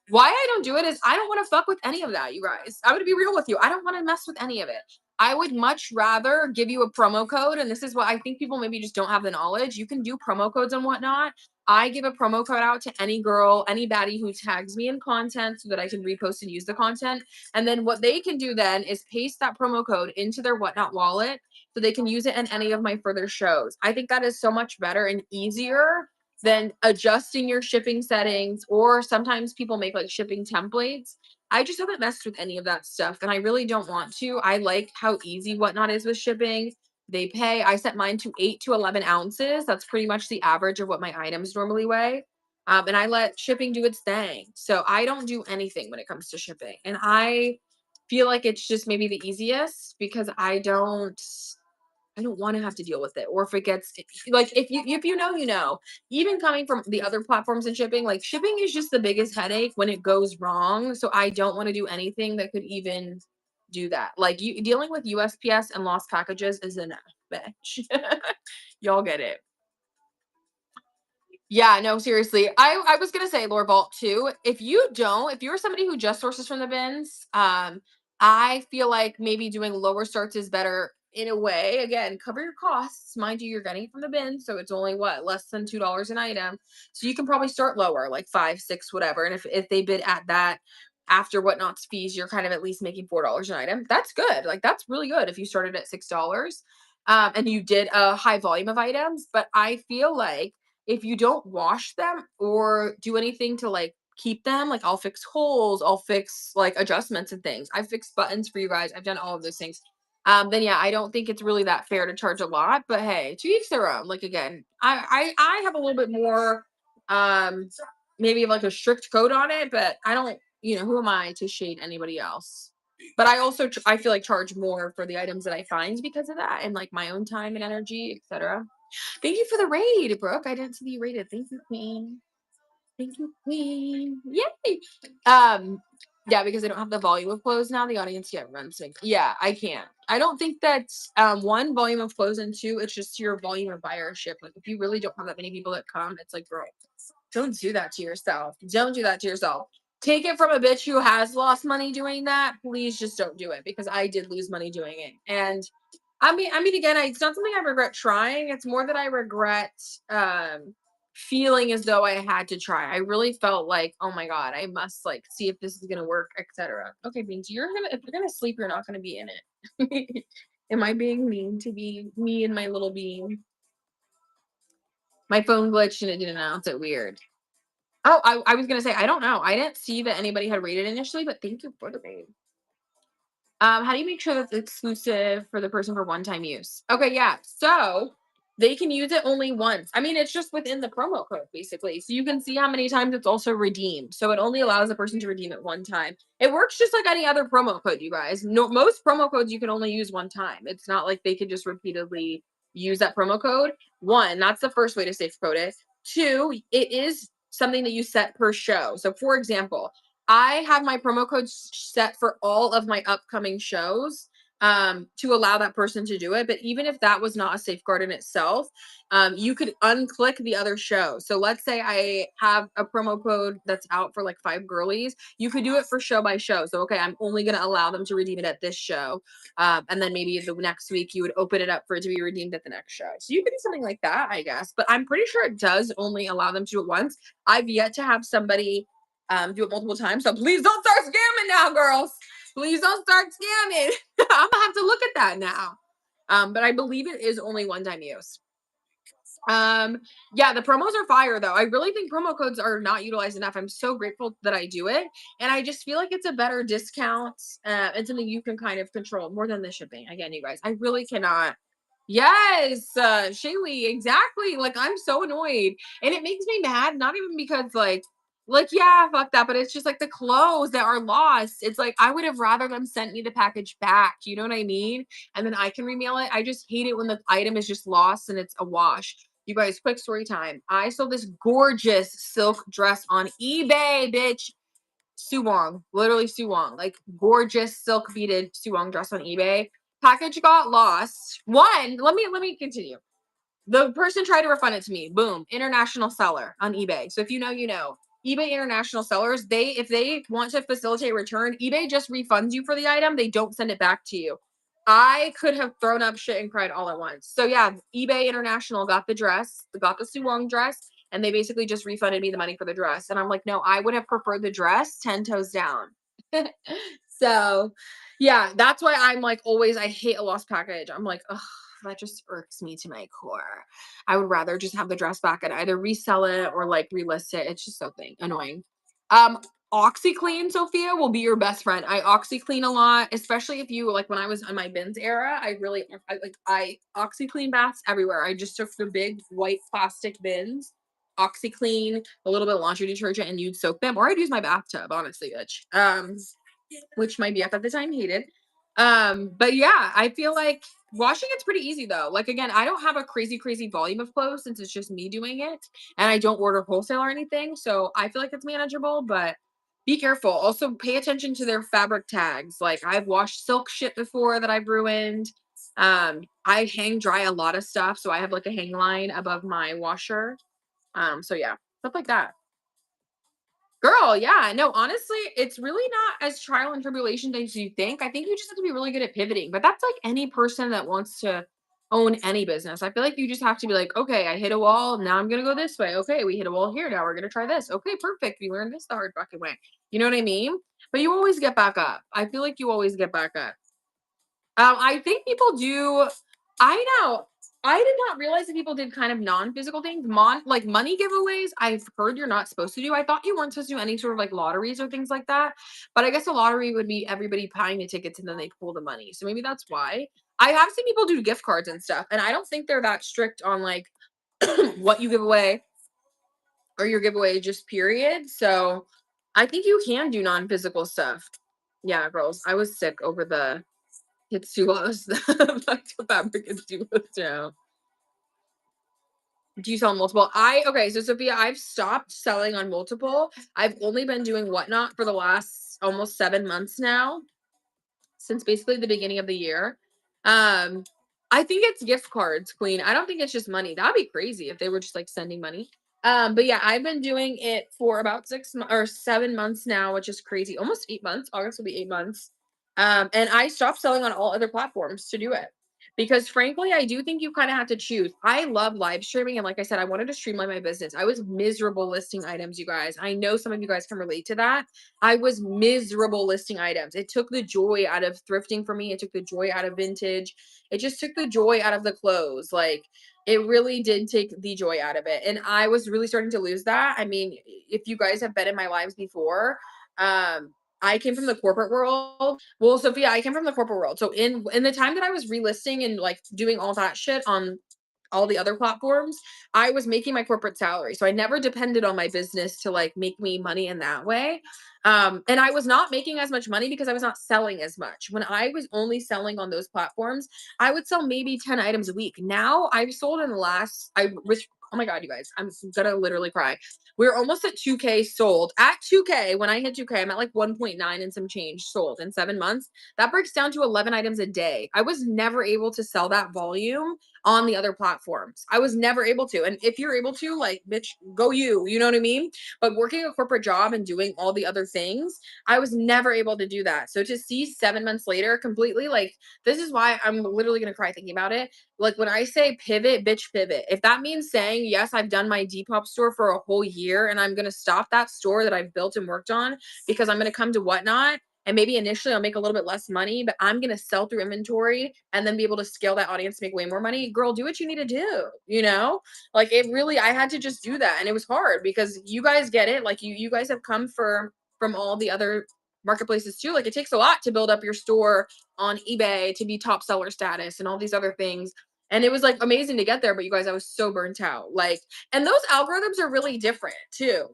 Why I don't do it is I don't want to fuck with any of that, you guys. I'm going to be real with you. I don't want to mess with any of it. I would much rather give you a promo code. And this is what I think people maybe just don't have the knowledge. You can do promo codes and whatnot. I give a promo code out to any girl, any baddie who tags me in content so that I can repost and use the content. And then what they can do then is paste that promo code into their whatnot wallet so they can use it in any of my further shows. I think that is so much better and easier than adjusting your shipping settings, or sometimes people make like shipping templates. I just haven't messed with any of that stuff and I really don't want to. I like how easy whatnot is with shipping. They pay. I set mine to 8 to 11 ounces. That's pretty much the average of what my items normally weigh. And I let shipping do its thing. So I don't do anything when it comes to shipping. And I feel like it's just maybe the easiest because I don't want to have to deal with it. Or if it gets like if you know, you know. Even coming from the other platforms and shipping, like shipping is just the biggest headache when it goes wrong. So I don't want to do anything that could even do that. Like you dealing with USPS and lost packages is enough, bitch. Y'all get it. Yeah, no, seriously. I was gonna say Lore Vault too. If you're somebody who just sources from the bins, I feel like maybe doing lower starts is better in a way. Again, cover your costs. Mind you, you're getting it from the bin, so it's only what, less than $2 an item. So you can probably start lower, like 5, 6, whatever. And if they bid at that after whatnot's fees, you're kind of at least making $4 an item. That's good. Like that's really good if you started at $6. And you did a high volume of items. But I feel like if you don't wash them or do anything to like keep them, like I'll fix holes, I'll fix like adjustments and things. I've fixed buttons for you guys. I've done all of those things. Then yeah, I don't think it's really that fair to charge a lot, but hey, to each their own. Like again, I have a little bit more maybe like a strict code on it, but I don't, who am I to shade anybody else? But I also I feel like charge more for the items that I find because of that and like my own time and energy, etc. Thank you for the raid, Brooke. I didn't see that you raided. Thank you, Queen. Thank you, Queen. Yay. Yeah, because I don't have the volume of clothes now. The audience runs me. Yeah, I can't. I don't think that's one, volume of clothes, and two, it's just your volume of buyership. Like if you really don't have that many people that come, it's like, bro, don't do that to yourself. Don't do that to yourself. Take it from a bitch who has lost money doing that. Please just don't do it because I did lose money doing it. And Again, it's not something I regret trying. It's more that I regret feeling as though I had to try. I really felt like, oh my god, I must like see if this is gonna work, etc. Okay, Beans, you're gonna if you're gonna sleep, you're not gonna be in it. Am I being mean to be me and my little bean? My phone glitched and it didn't announce it. Weird. Oh, I was gonna say I don't know. I didn't see that anybody had rated initially, but thank you for the raid. How do you make sure that's exclusive for the person for one-time use? Okay, yeah. So they can use it only once. It's just within the promo code, basically. So you can see how many times it's also redeemed. So it only allows the person to redeem it one time. It works just like any other promo code, you guys. No, most promo codes you can only use one time. It's not like they could just repeatedly use that promo code. One, that's the first way to safe code it. Two, it is something that you set per show. So for example, I have my promo code set for all of my upcoming shows to allow that person to do it. But even if that was not a safeguard in itself, you could unclick the other show. So let's say I have a promo code that's out for like 5 girlies. You could do it for show by show. So, okay, I'm only going to allow them to redeem it at this show. And then maybe the next week you would open it up for it to be redeemed at the next show. So you could do something like that, I guess. But I'm pretty sure it does only allow them to do it once. I've yet to have somebody do it multiple times. So please don't start scamming now, girls. Please don't start scamming. I'm gonna have to look at that now. But I believe it is only one-time use. Yeah, the promos are fire though. I really think promo codes are not utilized enough. I'm so grateful that I do it. And I just feel like it's a better discount and something you can kind of control more than the shipping. Again, you guys, I really cannot. Yes, Shaylee, exactly. Like I'm so annoyed. And it makes me mad, not even because yeah, fuck that, but it's just like the clothes that are lost. It's like I would have rather them sent me the package back. You know what I mean? And then I can remail it. I just hate it when the item is just lost and it's a wash. You guys, quick story time. I saw this gorgeous silk dress on eBay, bitch. Suwong, literally Suwong, like gorgeous silk beaded Suwong dress on eBay. Package got lost. Let me continue. The person tried to refund it to me. Boom, international seller on eBay. So if you know, you know. eBay international sellers, if they want to facilitate return, eBay just refunds you for the item. They don't send it back to you. I could have thrown up shit and cried all at once. So yeah, eBay international got the dress, got the Suwong dress, and they basically just refunded me the money for the dress. And I'm like, no, I would have preferred the dress 10 toes down. So yeah, that's why I'm like always I hate a lost package. I'm like, ugh, that just irks me to my core. I would rather just have the dress back and either resell it or like relist it. It's just so annoying. Um, OxyClean, Sophia, will be your best friend. I OxyClean a lot, especially if you like when I was in my bins era. I OxyClean baths everywhere. I just took the big white plastic bins, OxyClean, a little bit of laundry detergent, and you'd soak them, or I'd use my bathtub, honestly, bitch. Which my BF at the time hated. But yeah, I feel like washing it's pretty easy though. Like again, I don't have a crazy volume of clothes since it's just me doing it, and I don't order wholesale or anything, so I feel like it's manageable. But be careful. Also, pay attention to their fabric tags. Like I've washed silk shit before that I've ruined. I hang dry a lot of stuff, so I have like a hang line above my washer. So yeah, stuff like that. Girl, yeah, no, honestly, it's really not as trial and tribulation as you think. I think you just have to be really good at pivoting, but that's like any person that wants to own any business. I feel like you just have to be like, okay, I hit a wall. Now I'm going to go this way. Okay, we hit a wall here. Now we're going to try this. Okay, perfect. We learned this the hard fucking way. You know what I mean? But you always get back up. I feel like you always get back up. I think people do. I know. I did not realize that people did kind of non-physical things. Like money giveaways, I've heard you're not supposed to do. I thought you weren't supposed to do any sort of like lotteries or things like that. But I guess a lottery would be everybody buying the tickets and then they pull the money. So maybe that's why. I have seen people do gift cards and stuff, and I don't think they're that strict on like what you give away or your giveaway, just period. So I think you can do non-physical stuff. Yeah, girls. I was sick over the it's too close. The fabric is too close down. Do you sell multiple? Okay, so Sophia, I've stopped selling on multiple. I've only been doing whatnot for the last almost 7 months now, since basically the beginning of the year. I think it's gift cards, Queen. I don't think it's just money. That'd be crazy if they were just like sending money. But yeah, I've been doing it for about 7 months now, which is crazy. Almost 8 months. August will be 8 months. And I stopped selling on all other platforms to do it Because frankly, I do think you kind of have to choose. I love live streaming. And like I said, I wanted to streamline my business. I was miserable listing items, you guys. I know some of you guys can relate to that. I was miserable listing items. It took the joy out of thrifting for me. It took the joy out of vintage. It just took the joy out of the clothes. Like, it really did take the joy out of it. And I was really starting to lose that. I mean, if you guys have been in my lives before, I came from the corporate world. Well, Sophia, I came from the corporate world. So in the time that I was relisting and like doing all that shit on all the other platforms, I was making my corporate salary. So I never depended on my business to like make me money in that way. And I was not making as much money because I was not selling as much. When I was only selling on those platforms, I would sell maybe 10 items a week. Now I've sold in the last, I was, oh my God, you guys, I'm gonna literally cry. We're almost at 2K sold. At 2K, when I hit 2K, I'm at like 1.9 and some change sold in 7 months. That breaks down to 11 items a day. I was never able to sell that volume on the other platforms. I was never able to. And if you're able to, like, bitch, go you know what I mean? But working a corporate job and doing all the other things, I was never able to do that. So to see 7 months later completely, like, this is why I'm literally going to cry thinking about it. Like, when I say pivot, bitch, pivot. If that means saying, yes, I've done my Depop store for a whole year and I'm going to stop that store that I've built and worked on because I'm going to come to Whatnot, and maybe initially I'll make a little bit less money, but I'm going to sell through inventory and then be able to scale that audience to make way more money. Girl, do what you need to do, you know? Like, it really, I had to just do that. And it was hard because you guys get it. Like, you guys have come from all the other marketplaces too. Like, it takes a lot to build up your store on eBay to be top seller status and all these other things. And it was like amazing to get there, but you guys, I was so burnt out. Like, and those algorithms are really different too.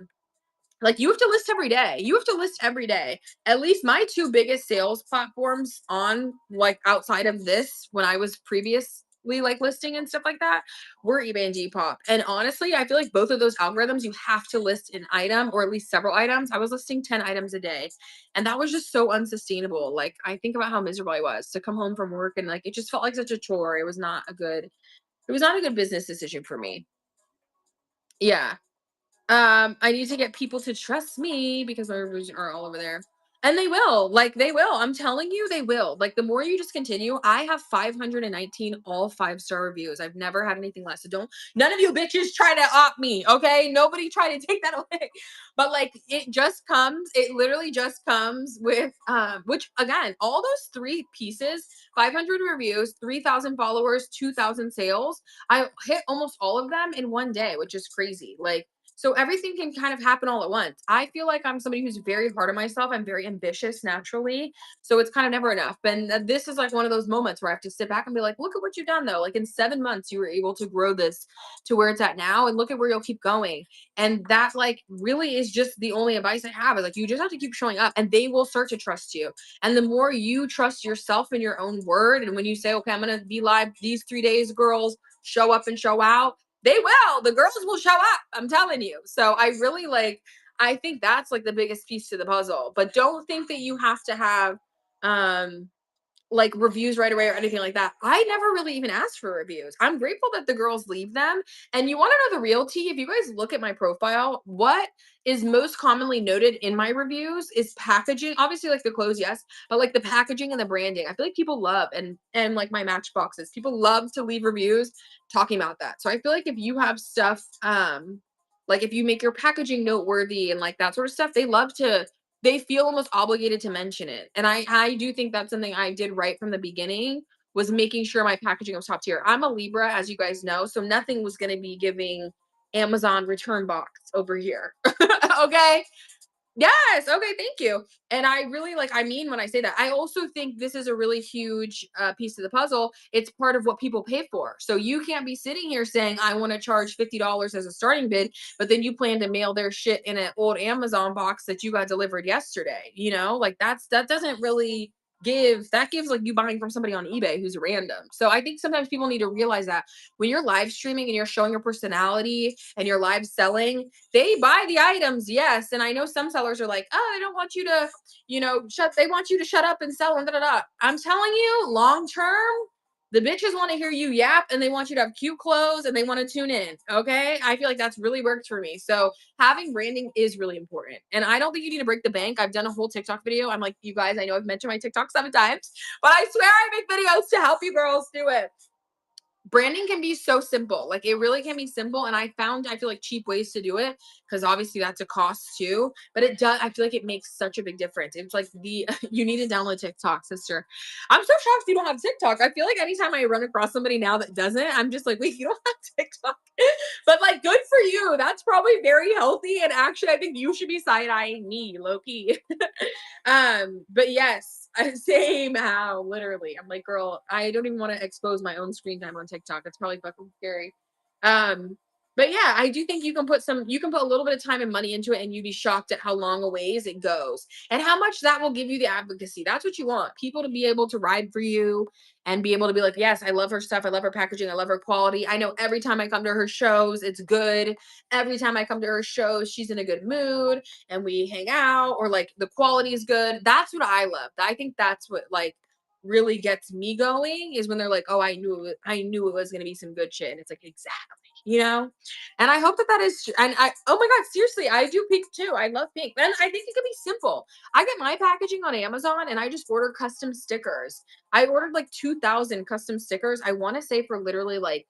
Like, you have to list every day. You have to list every day. At least my two biggest sales platforms on, like, outside of this, when I was previously like listing and stuff like that, were eBay and Depop. And honestly, I feel like both of those algorithms, you have to list an item or at least several items. I was listing 10 items a day. And that was just so unsustainable. Like, I think about how miserable I was to come home from work and like it just felt like such a chore. It was not a good business decision for me. Yeah. I need to get people to trust me because my reviews are all over there. And they will. Like, they will. I'm telling you, they will. Like, the more you just continue, I have 519 all 5-star reviews. I've never had anything less. So don't, none of you bitches try to opt me, okay? Nobody try to take that away. But like, it literally just comes with which again, all those three pieces, 500 reviews, 3,000 followers, 2,000 sales. I hit almost all of them in one day, which is crazy. Like, so everything can kind of happen all at once. I feel like I'm somebody who's very hard on myself. I'm very ambitious naturally. So it's kind of never enough. And this is like one of those moments where I have to sit back and be like, look at what you've done though. Like, in 7 months, you were able to grow this to where it's at now. And look at where you'll keep going. And that, like, really is just the only advice I have, is like, you just have to keep showing up and they will start to trust you. And the more you trust yourself in your own word, and when you say, okay, I'm going to be live these 3 days, girls, show up and show out, they will. The girls will show up. I'm telling you. So I really like, I think that's like the biggest piece to the puzzle. But don't think that you have to have like reviews right away or anything like that. I never really even asked for reviews. I'm grateful that the girls leave them. And you want to know the real tea? If you guys look at my profile, what is most commonly noted in my reviews is packaging. Obviously, like the clothes, yes, but like the packaging and the branding. I feel like people love, and like my matchboxes, people love to leave reviews talking about that. So I feel like if you have stuff, like if you make your packaging noteworthy and like that sort of stuff, they feel almost obligated to mention it. And I do think that's something I did right from the beginning, was making sure my packaging was top tier. I'm a Libra, as you guys know, so nothing was going to be giving Amazon return box over here. Okay? Yes. Okay. Thank you. And I really like, I mean, when I say that, I also think this is a really huge piece of the puzzle. It's part of what people pay for. So you can't be sitting here saying, I want to charge $50 as a starting bid, but then you plan to mail their shit in an old Amazon box that you got delivered yesterday. You know, like that doesn't really that gives like you buying from somebody on eBay who's random. So I think sometimes people need to realize that when you're live streaming and you're showing your personality and you're live selling, they buy the items, yes. And I know some sellers are like, oh, I don't want you to, they want you to shut up and sell and da da da. I'm telling you, long term, The bitches want to hear you yap and they want you to have cute clothes and they want to tune in. Okay. I feel like that's really worked for me. So having branding is really important. And I don't think you need to break the bank. I've done a whole TikTok video. I'm like, you guys, I know I've mentioned my TikTok 7 times, but I swear I make videos to help you girls do it. Branding can be so simple. Like it really can be simple. And I feel like cheap ways to do it because obviously that's a cost too. But it does, I feel like it makes such a big difference. It's like you need to download TikTok, sister. I'm so shocked you don't have TikTok. I feel like anytime I run across somebody now that doesn't, I'm just like, wait, you don't have TikTok. But like, good for you. That's probably very healthy. And actually, I think you should be side eyeing me, low key. But yes, same how literally. I'm like, girl, I don't even want to expose my own screen time on TikTok. It's probably fucking scary. Um, but yeah, I do think you can put a little bit of time and money into it and you'd be shocked at how long a ways it goes and how much that will give you the advocacy. That's what you want. People to be able to ride for you and be able to be like, yes, I love her stuff. I love her packaging. I love her quality. I know every time I come to her shows, it's good. Every time I come to her shows, she's in a good mood and we hang out or like the quality is good. That's what I love. I think that's what like really gets me going is when they're like, "Oh, I knew it was going to be some good shit." And it's like, "Exactly." You know? And I hope that that is and I oh my god, seriously, I do pink too. I love pink. And I think it could be simple. I get my packaging on Amazon and I just order custom stickers. I ordered like 2,000 custom stickers. I want to say for literally like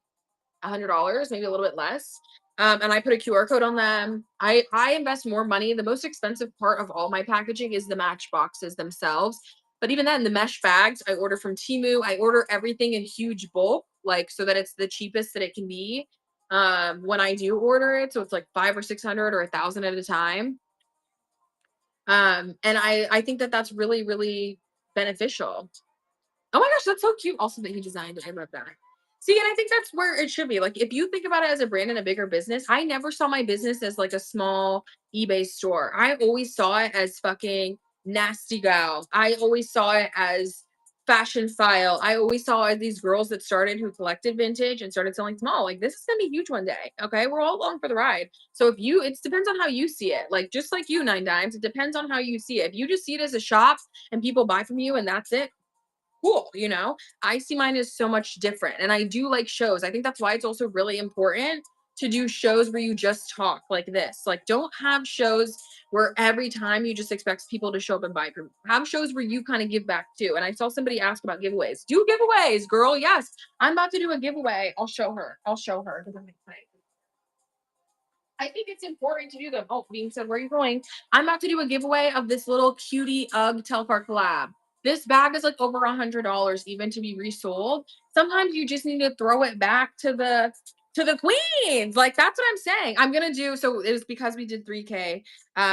$100, maybe a little bit less. And I put a QR code on them. I invest more money. The most expensive part of all my packaging is the match boxes themselves. But even then, the mesh bags I order from Temu. I order everything in huge bulk, like so that it's the cheapest that it can be. When I do order it, so it's like 500 or 600 or 1,000 at a time. And I think that that's really really beneficial. Oh my gosh, that's so cute. Also, that he designed it. I love that. See, and I think that's where it should be. Like, if you think about it as a brand and a bigger business, I never saw my business as like a small eBay store. I always saw it as fucking nasty gal. I always saw it as fashion file. I always saw it as these girls that started who collected vintage and started selling small. Like, this is gonna be huge one day. Okay, we're all along for the ride. So if you, it depends on how you see it. Like, just like you, Nine Dimes, it depends on how you see it. If you just see it as a shop and people buy from you and that's it, cool, you know? I see mine as so much different. And I do like shows. I think that's why it's also really important to do shows where you just talk like this. Like, don't have shows where every time you just expect people to show up and buy from you. Have shows where you kind of give back too. And I saw somebody ask about giveaways. Do giveaways, girl. Yes. I'm about to do a giveaway. I'll show her. I'll show her. Does that make sense? I think it's important to do them. Oh, being said, where are you going? I'm about to do a giveaway of this little cutie UGG Telfar collab. This bag is like over $100 even to be resold. Sometimes you just need to throw it back to the queens. Like that's what I'm saying. I'm gonna do so it was because we did 3K.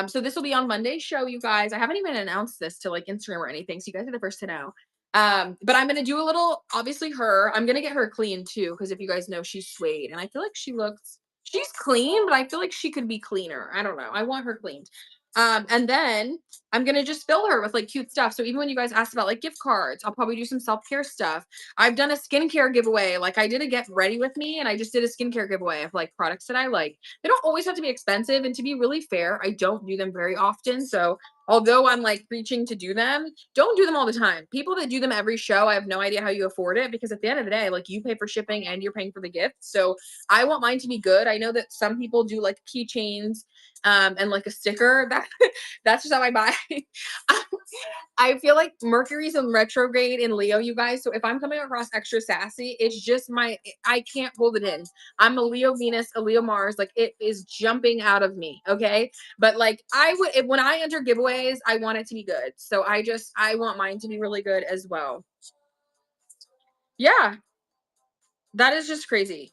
So this will be on Monday's show, you guys. I haven't even announced this to like Instagram or anything, so you guys are the first to know. But I'm gonna do a little, obviously her. I'm gonna get her clean too, because if you guys know, she's suede, and I feel like she's clean, but I feel like she could be cleaner. I don't know. I want her cleaned. And then I'm gonna just fill her with like cute stuff. So even when you guys asked about like gift cards, I'll probably do some self-care stuff. I've done a skincare giveaway. Like I did a get ready with me and I just did a skincare giveaway of like products that I like. They don't always have to be expensive. And to be really fair, I don't do them very often. So although I'm like preaching to do them, don't do them all the time. People that do them every show, I have no idea how you afford it because at the end of the day, like you pay for shipping and you're paying for the gift. So I want mine to be good. I know that some people do like keychains and like a sticker. That's just how I buy. I feel like Mercury's in retrograde in Leo, you guys. So if I'm coming across extra sassy, it's just I can't hold it in. I'm a Leo Venus, a Leo Mars. Like it is jumping out of me. Okay. But like when I enter giveaways, I want it to be good. So I want mine to be really good as well. Yeah. That is just crazy.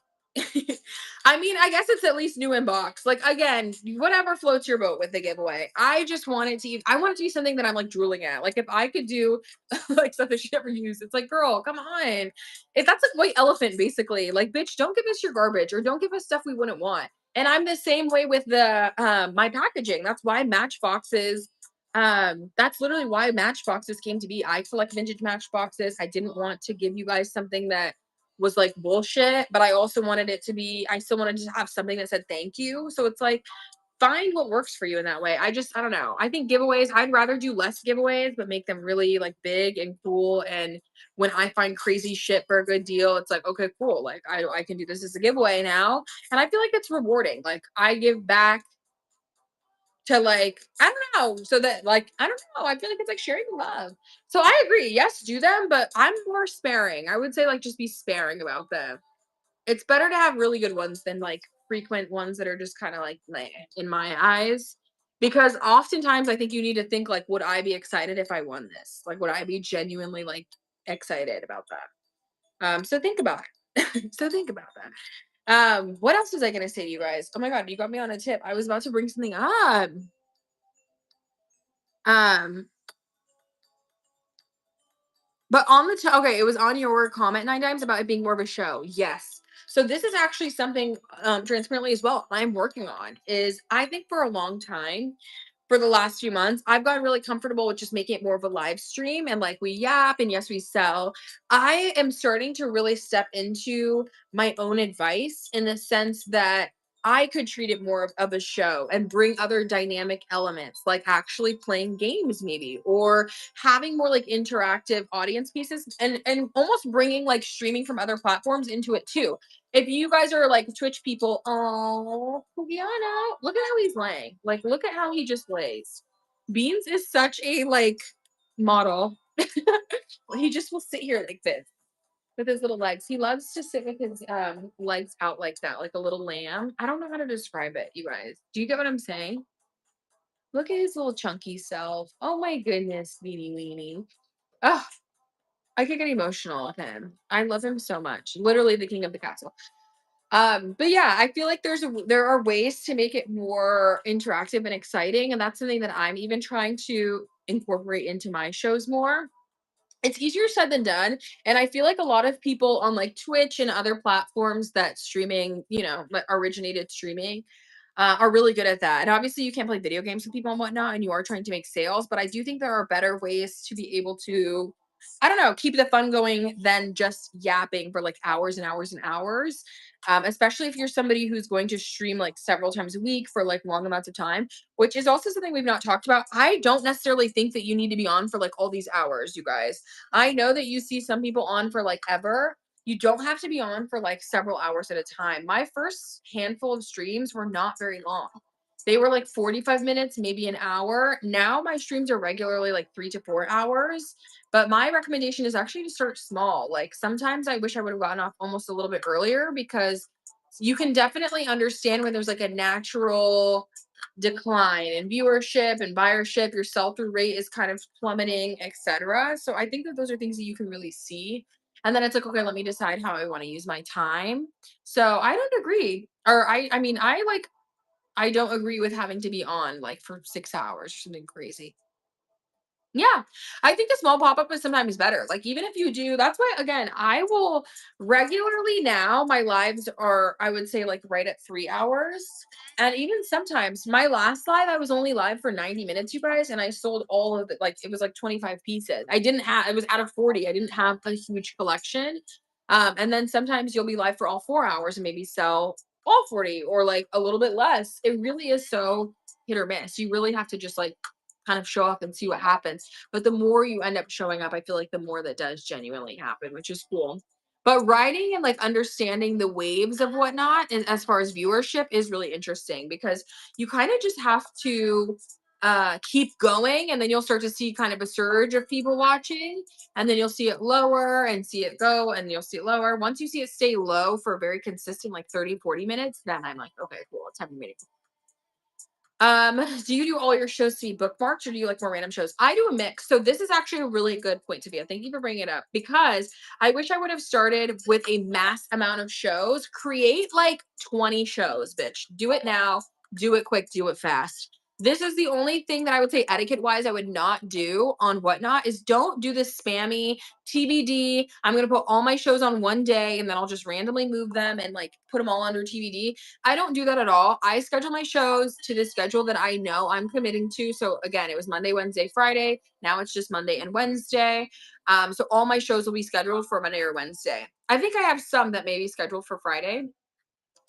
I mean, I guess it's at least new in box. Like again, whatever floats your boat with the giveaway. I want it to be something that I'm like drooling at. Like if I could do like stuff that she never used, it's like, girl, come on. If that's like white elephant, basically. Like, bitch, don't give us your garbage or don't give us stuff we wouldn't want. And I'm the same way with the my packaging. That's why Matchboxes that's literally why Matchboxes came to be. I collect vintage Matchboxes. I didn't want to give you guys something that was like bullshit, but I also wanted it to be, I still wanted to have something that said thank you. So it's like, find what works for you in that way. I don't know. I think giveaways, I'd rather do less giveaways, but make them really like big and cool. And when I find crazy shit for a good deal, it's like, okay, cool. Like I can do this as a giveaway now. And I feel like it's rewarding. Like I give back to like, I don't know. So that like, I don't know. I feel like it's like sharing love. So I agree. Yes, do them, but I'm more sparing. I would say like just be sparing about them. It's better to have really good ones than like frequent ones that are just kind of like meh in my eyes. Because oftentimes I think you need to think like, would I be excited if I won this? Like, would I be genuinely like excited about that? So think about it. So think about that. What else was I gonna say to you guys? Oh my god, you got me on a tip. I was about to bring something up. Um, But on the okay, it was on your comment 9 times about it being more of a show. Yes. So this is actually something transparently as well I'm working on is I think for a long time for the last few months, I've gotten really comfortable with just making it more of a live stream and like we yap and yes, we sell. I am starting to really step into my own advice in the sense that I could treat it more of a show and bring other dynamic elements, like actually playing games, maybe, or having more like interactive audience pieces and almost bringing like streaming from other platforms into it too. If you guys are like Twitch people, oh, Juliana, look at how he's laying. Like, look at how he just lays. Beans is such a like model. He just will sit here like this with his little legs. He loves to sit with his legs out like that, like a little lamb. I don't know how to describe it, you guys. Do you get what I'm saying? Look at his little chunky self. Oh my goodness, weenie weenie. Oh, I could get emotional with him. I love him so much. Literally the king of the castle. But yeah, I feel like there are ways to make it more interactive and exciting, and that's something that I'm even trying to incorporate into my shows more. It's easier said than done, and I feel like a lot of people on like Twitch and other platforms that streaming, that originated streaming, are really good at that. And obviously, you can't play video games with people and whatnot, and you are trying to make sales. But I do think there are better ways to be able to, I don't know, keep the fun going than just yapping for like hours and hours and hours. Especially if you're somebody who's going to stream like several times a week for like long amounts of time, which is also something we've not talked about. I don't necessarily think that you need to be on for like all these hours, you guys. I know that you see some people on for like ever. You don't have to be on for like several hours at a time. My first handful of streams were not very long. They were like 45 minutes, maybe an hour. Now my streams are regularly like 3 to 4 hours. But my recommendation is actually to start small. Like sometimes I wish I would have gotten off almost a little bit earlier because you can definitely understand when there's like a natural decline in viewership and buyership, your sell-through rate is kind of plummeting, etc. So I think that those are things that you can really see. And then it's like, okay, let me decide how I want to use my time. So I don't agree. Or I mean, I don't agree with having to be on like for 6 hours or something crazy. Yeah, I think the small pop-up is sometimes better. Like, even if you do that's why, again, I will regularly now, my lives are, I would say, like, right at 3 hours, and even sometimes my last live, I was only live for 90 minutes, you guys, and I sold all of it, like, it was, like, 25 pieces. I didn't have it was out of 40, I didn't have a huge collection, and then sometimes you'll be live for all 4 hours and maybe sell all 40 or, like, a little bit less. It really is so hit or miss. You really have to just, like, kind of show up and see what happens. But the more you end up showing up, I feel like the more that does genuinely happen, which is cool. But writing and like understanding the waves of whatnot, and as far as viewership, is really interesting because you kind of just have to keep going, and then you'll start to see kind of a surge of people watching, and then you'll see it lower and see it go, and you'll see it lower. Once you see it stay low for a very consistent like 30-40 minutes, then I'm like, okay, cool, it's time for me to do you do all your shows to be bookmarked or do you like more random shows? I do a mix. So this is actually a really good point, Tavia. Thank you for bringing it up because I wish I would have started with a mass amount of shows. Create like 20 shows, bitch. Do it now. Do it quick. Do it fast. This is the only thing that I would say etiquette wise I would not do on whatnot is don't do this spammy TBD. I'm going to put all my shows on one day and then I'll just randomly move them and like put them all under TBD. I don't do that at all. I schedule my shows to the schedule that I know I'm committing to. So again, it was Monday, Wednesday, Friday. Now it's just Monday and Wednesday. So all my shows will be scheduled for Monday or Wednesday. I think I have some that may be scheduled for Friday.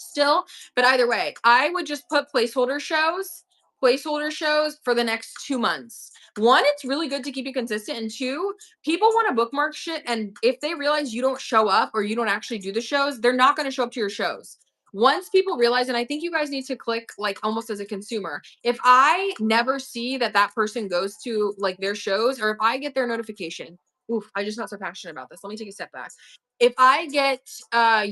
still. But either way, I would just put placeholder shows for the next 2 months. One, it's really good to keep you consistent. And two, people want to bookmark shit. And if they realize you don't show up or you don't actually do the shows, they're not going to show up to your shows. Once people realize, and I think you guys need to click like almost as a consumer, if I never see that that person goes to like their shows, or if I get their notification, oof, I just got so passionate about this. Let me take a step back. If I get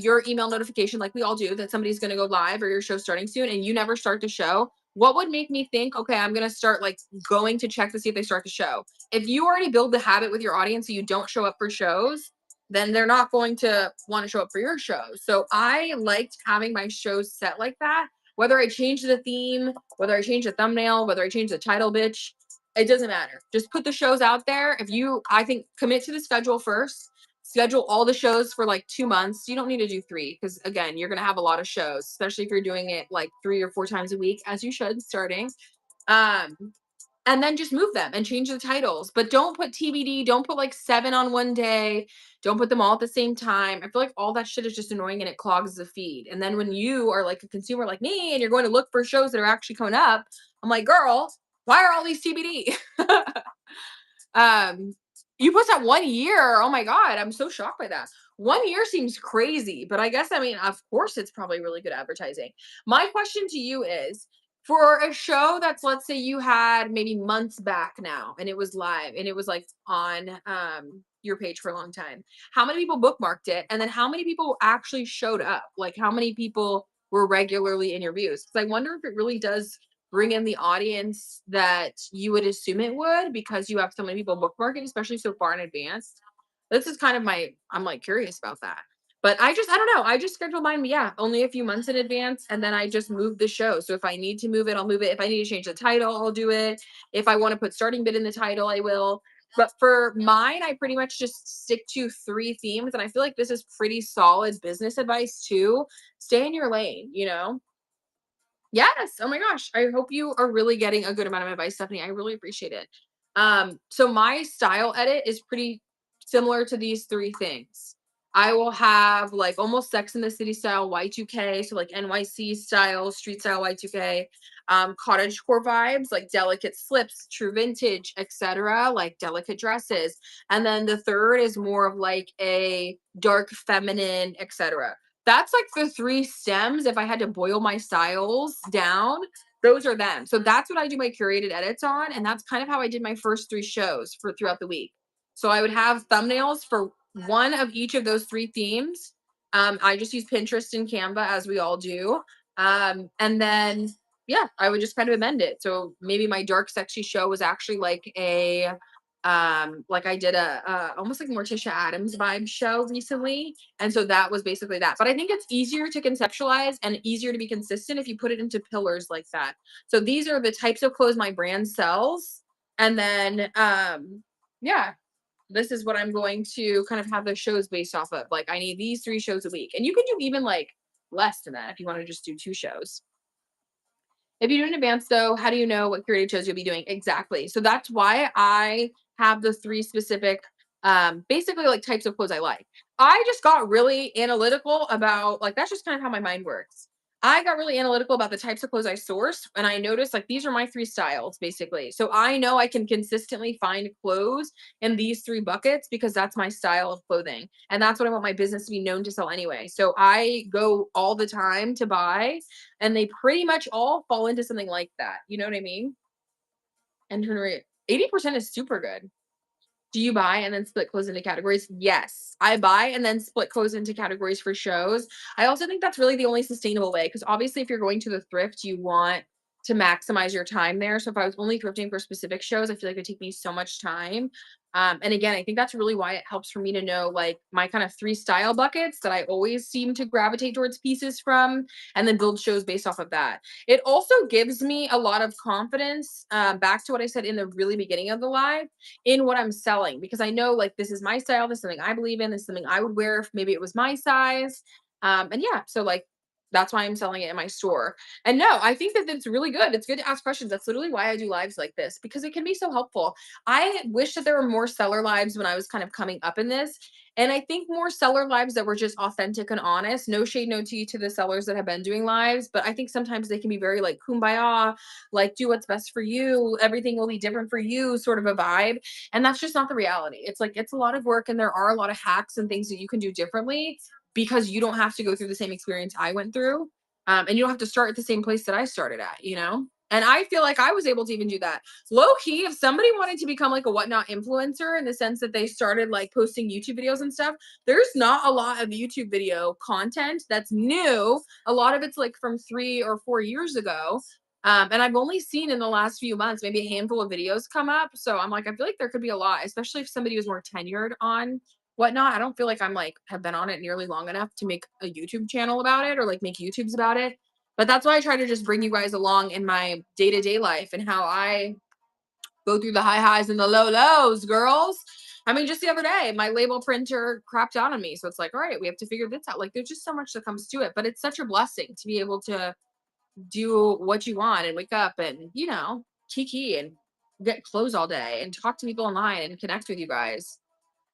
your email notification, like we all do, that somebody's going to go live or your show's starting soon, and you never start the show, what would make me think, okay, I'm going to start like going to check to see if they start the show? If you already build the habit with your audience so you don't show up for shows, then they're not going to want to show up for your show. So I liked having my shows set like that. Whether I change the theme, whether I change the thumbnail, whether I change the title, bitch, it doesn't matter. Just put the shows out there. If you, I think, commit to the schedule first. Schedule all the shows for like 2 months. You don't need to do three because, again, you're going to have a lot of shows, especially if you're doing it like 3 or 4 times a week, as you should starting. Um, and then just move them and change the titles. But don't put TBD. Don't put like 7 on one day. Don't put them all at the same time. I feel like all that shit is just annoying and it clogs the feed. And then when you are like a consumer like me and you're going to look for shows that are actually coming up, I'm like, girl, why are all these TBD? Um, you put that 1 year. Oh my God, I'm so shocked by that. 1 year seems crazy, but I guess, I mean, of course, it's probably really good advertising. My question to you is, for a show that's, let's say you had maybe months back now and it was live and it was like on your page for a long time, how many people bookmarked it? And then how many people actually showed up? Like how many people were regularly in your views? Because I wonder if it really does bring in the audience that you would assume it would because you have so many people bookmarking, especially so far in advance. This is kind of I'm like curious about that. But I don't know. I just schedule mine, yeah, only a few months in advance. And then I just move the show. So if I need to move it, I'll move it. If I need to change the title, I'll do it. If I want to put starting bid in the title, I will. But for mine, I pretty much just stick to 3 themes. And I feel like this is pretty solid business advice too. Stay in your lane, you know? Yes. Oh my gosh. I hope you are really getting a good amount of advice, Stephanie. I really appreciate it. So my style edit is pretty similar to these 3 things. I will have like almost Sex in the City style Y2K, so like NYC style, street style Y2K, cottage core vibes, like delicate slips, true vintage, etc., like delicate dresses. And then the third is more of like a dark feminine, etc. That's like the 3 stems. If I had to boil my styles down, those are them. So that's what I do my curated edits on. And that's kind of how I did my first 3 shows for throughout the week. So I would have thumbnails for one of each of those 3 themes. I just use Pinterest and Canva as we all do. And then, yeah, I would just kind of amend it. So maybe my dark sexy show was actually like I did a almost like Morticia Adams vibe show recently, and so that was basically that. But I think it's easier to conceptualize and easier to be consistent if you put it into pillars like that. So these are the types of clothes my brand sells, and then yeah, this is what I'm going to kind of have the shows based off of. Like I need these 3 shows a week, and you can do even like less than that if you want to just do 2 shows. If you do in advance, though, how do you know what curated shows you'll be doing? Exactly. So that's why I have the 3 specific, basically like types of clothes I like. I just got really analytical about like that's just kind of how my mind works. I got really analytical about the types of clothes I source, and I noticed like these are my 3 styles basically. So I know I can consistently find clothes in these 3 buckets because that's my style of clothing, and that's what I want my business to be known to sell anyway. So I go all the time to buy and they pretty much all fall into something like that. You know what I mean? And turn rate 80% is super good. Do you buy and then split clothes into categories? Yes. I buy and then split clothes into categories for shows. I also think that's really the only sustainable way because obviously if you're going to the thrift, you want to maximize your time there. So if I was only thrifting for specific shows, I feel like it would take me so much time. And again, I think that's really why it helps for me to know like my kind of 3 style buckets that I always seem to gravitate towards pieces from and then build shows based off of that. It also gives me a lot of confidence, back to what I said in the really beginning of the live, in what I'm selling because I know like this is my style, this is something I believe in, this is something I would wear if maybe it was my size. And yeah, so like That's why I'm selling it in my store. And no, I think that it's really good. It's good to ask questions. That's literally why I do lives like this because it can be so helpful. I wish that there were more seller lives when I was kind of coming up in this. And I think more seller lives that were just authentic and honest. No shade, no tea to the sellers that have been doing lives, but I think sometimes they can be very like kumbaya, like do what's best for you. Everything will be different for you, sort of a vibe. And that's just not the reality. It's like it's a lot of work and there are a lot of hacks and things that you can do differently because you don't have to go through the same experience I went through. And you don't have to start at the same place that I started at, you know? And I feel like I was able to even do that. Low key, if somebody wanted to become like a whatnot influencer in the sense that they started like posting YouTube videos and stuff, there's not a lot of YouTube video content that's new. A lot of it's like from 3 or 4 years ago. And I've only seen in the last few months maybe a handful of videos come up. So I'm like, I feel like there could be a lot, especially if somebody was more tenured on whatnot. I don't feel like I'm like have been on it nearly long enough to make a YouTube channel about it or like make YouTubes about it. But that's why I try to just bring you guys along in my day-to-day life and how I go through the high highs and the low lows, girls. I mean, just the other day, my label printer crapped out on me. So it's like, all right, we have to figure this out. Like, there's just so much that comes to it. But it's such a blessing to be able to do what you want and wake up and, kiki and get clothes all day and talk to people online and connect with you guys.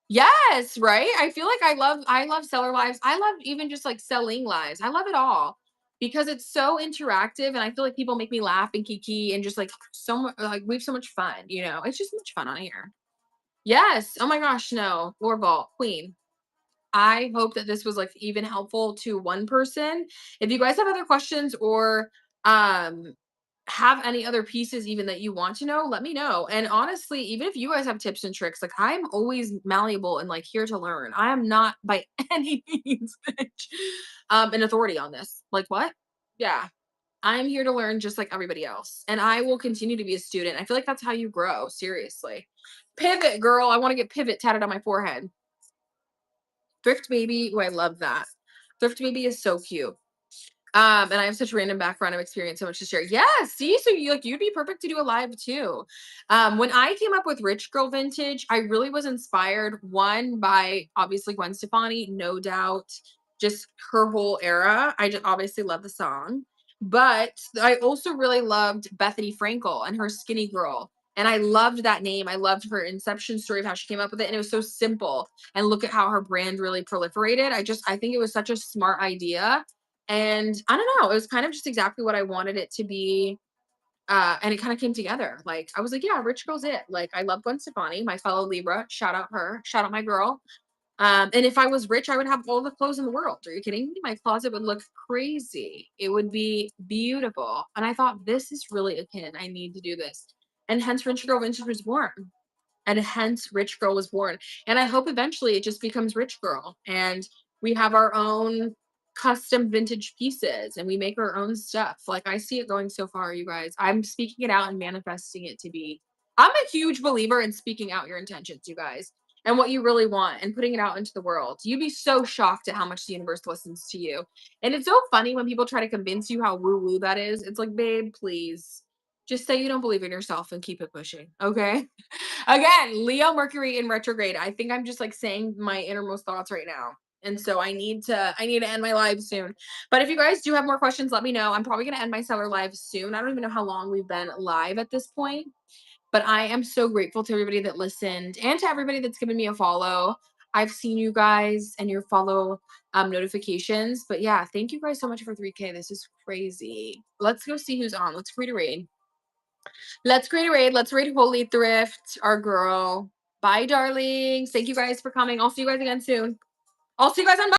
Yes, right? I feel like I love seller lives. I love even just like selling lives. I love it all because it's so interactive and I feel like people make me laugh and kiki and just like so much like we have so much fun. It's just so much fun on here. Yes. Oh my gosh, no. Lord Vault, Queen. I hope that this was like even helpful to one person. If you guys have other questions or um have any other pieces even that you want to know, let me know. And honestly, even if you guys have tips and tricks, like I'm always malleable and like here to learn. I am not by any means bitch, an authority on this. Like what? Yeah. I am here to learn just like everybody else. And I will continue to be a student. I feel like that's how you grow, seriously. Pivot, girl. I want to get pivot tatted on my forehead. Thrift Baby. Oh, I love that. Thrift Baby is so cute. And I have such random background of experience, so much to share. Yeah, see, so you'd be perfect to do a live too. When I came up with Rich Girl Vintage, I really was inspired one by obviously Gwen Stefani, no doubt, just her whole era. I just obviously love the song, but I also really loved Bethany Frankel and her Skinny Girl. And I loved that name. I loved her inception story of how she came up with it. And it was so simple. And look at how her brand really proliferated. I think it was such a smart idea and I don't know, it was kind of just exactly what I wanted it to be. And it kind of came together. Like I was like, yeah, Rich Girl's it. Like I love Gwen Stefani, my fellow Libra. Shout out her, shout out my girl. And if I was rich, I would have all the clothes in the world. Are you kidding me? My closet would look crazy. It would be beautiful. And I thought, this is really akin. I need to do this. And hence Rich Girl Vintage was born. And hence Rich Girl was born. And I hope eventually it just becomes Rich Girl and we have our own custom vintage pieces and we make our own stuff. Like I see it going so far, you guys. I'm speaking it out and manifesting it to be. I'm a huge believer in speaking out your intentions, you guys, and what you really want and putting it out into the world. You'd be so shocked at how much the universe listens to you. And it's so funny when people try to convince you how woo woo that is. It's like, babe, please just say you don't believe in yourself and keep it pushing. Okay. Again, Leo Mercury in retrograde. I think I'm just like saying my innermost thoughts right now. And so I need to end my live soon. But if you guys do have more questions, let me know. I'm probably going to end my seller live soon. I don't even know how long we've been live at this point, but I am so grateful to everybody that listened and to everybody that's given me a follow. I've seen you guys and your follow notifications. But yeah, thank you guys so much for 3K. This is crazy. Let's go see who's on. Let's create a raid. Let's create a raid. Let's raid Holy Thrift, our girl. Bye, darlings. Thank you guys for coming. I'll see you guys again soon. I'll see you guys on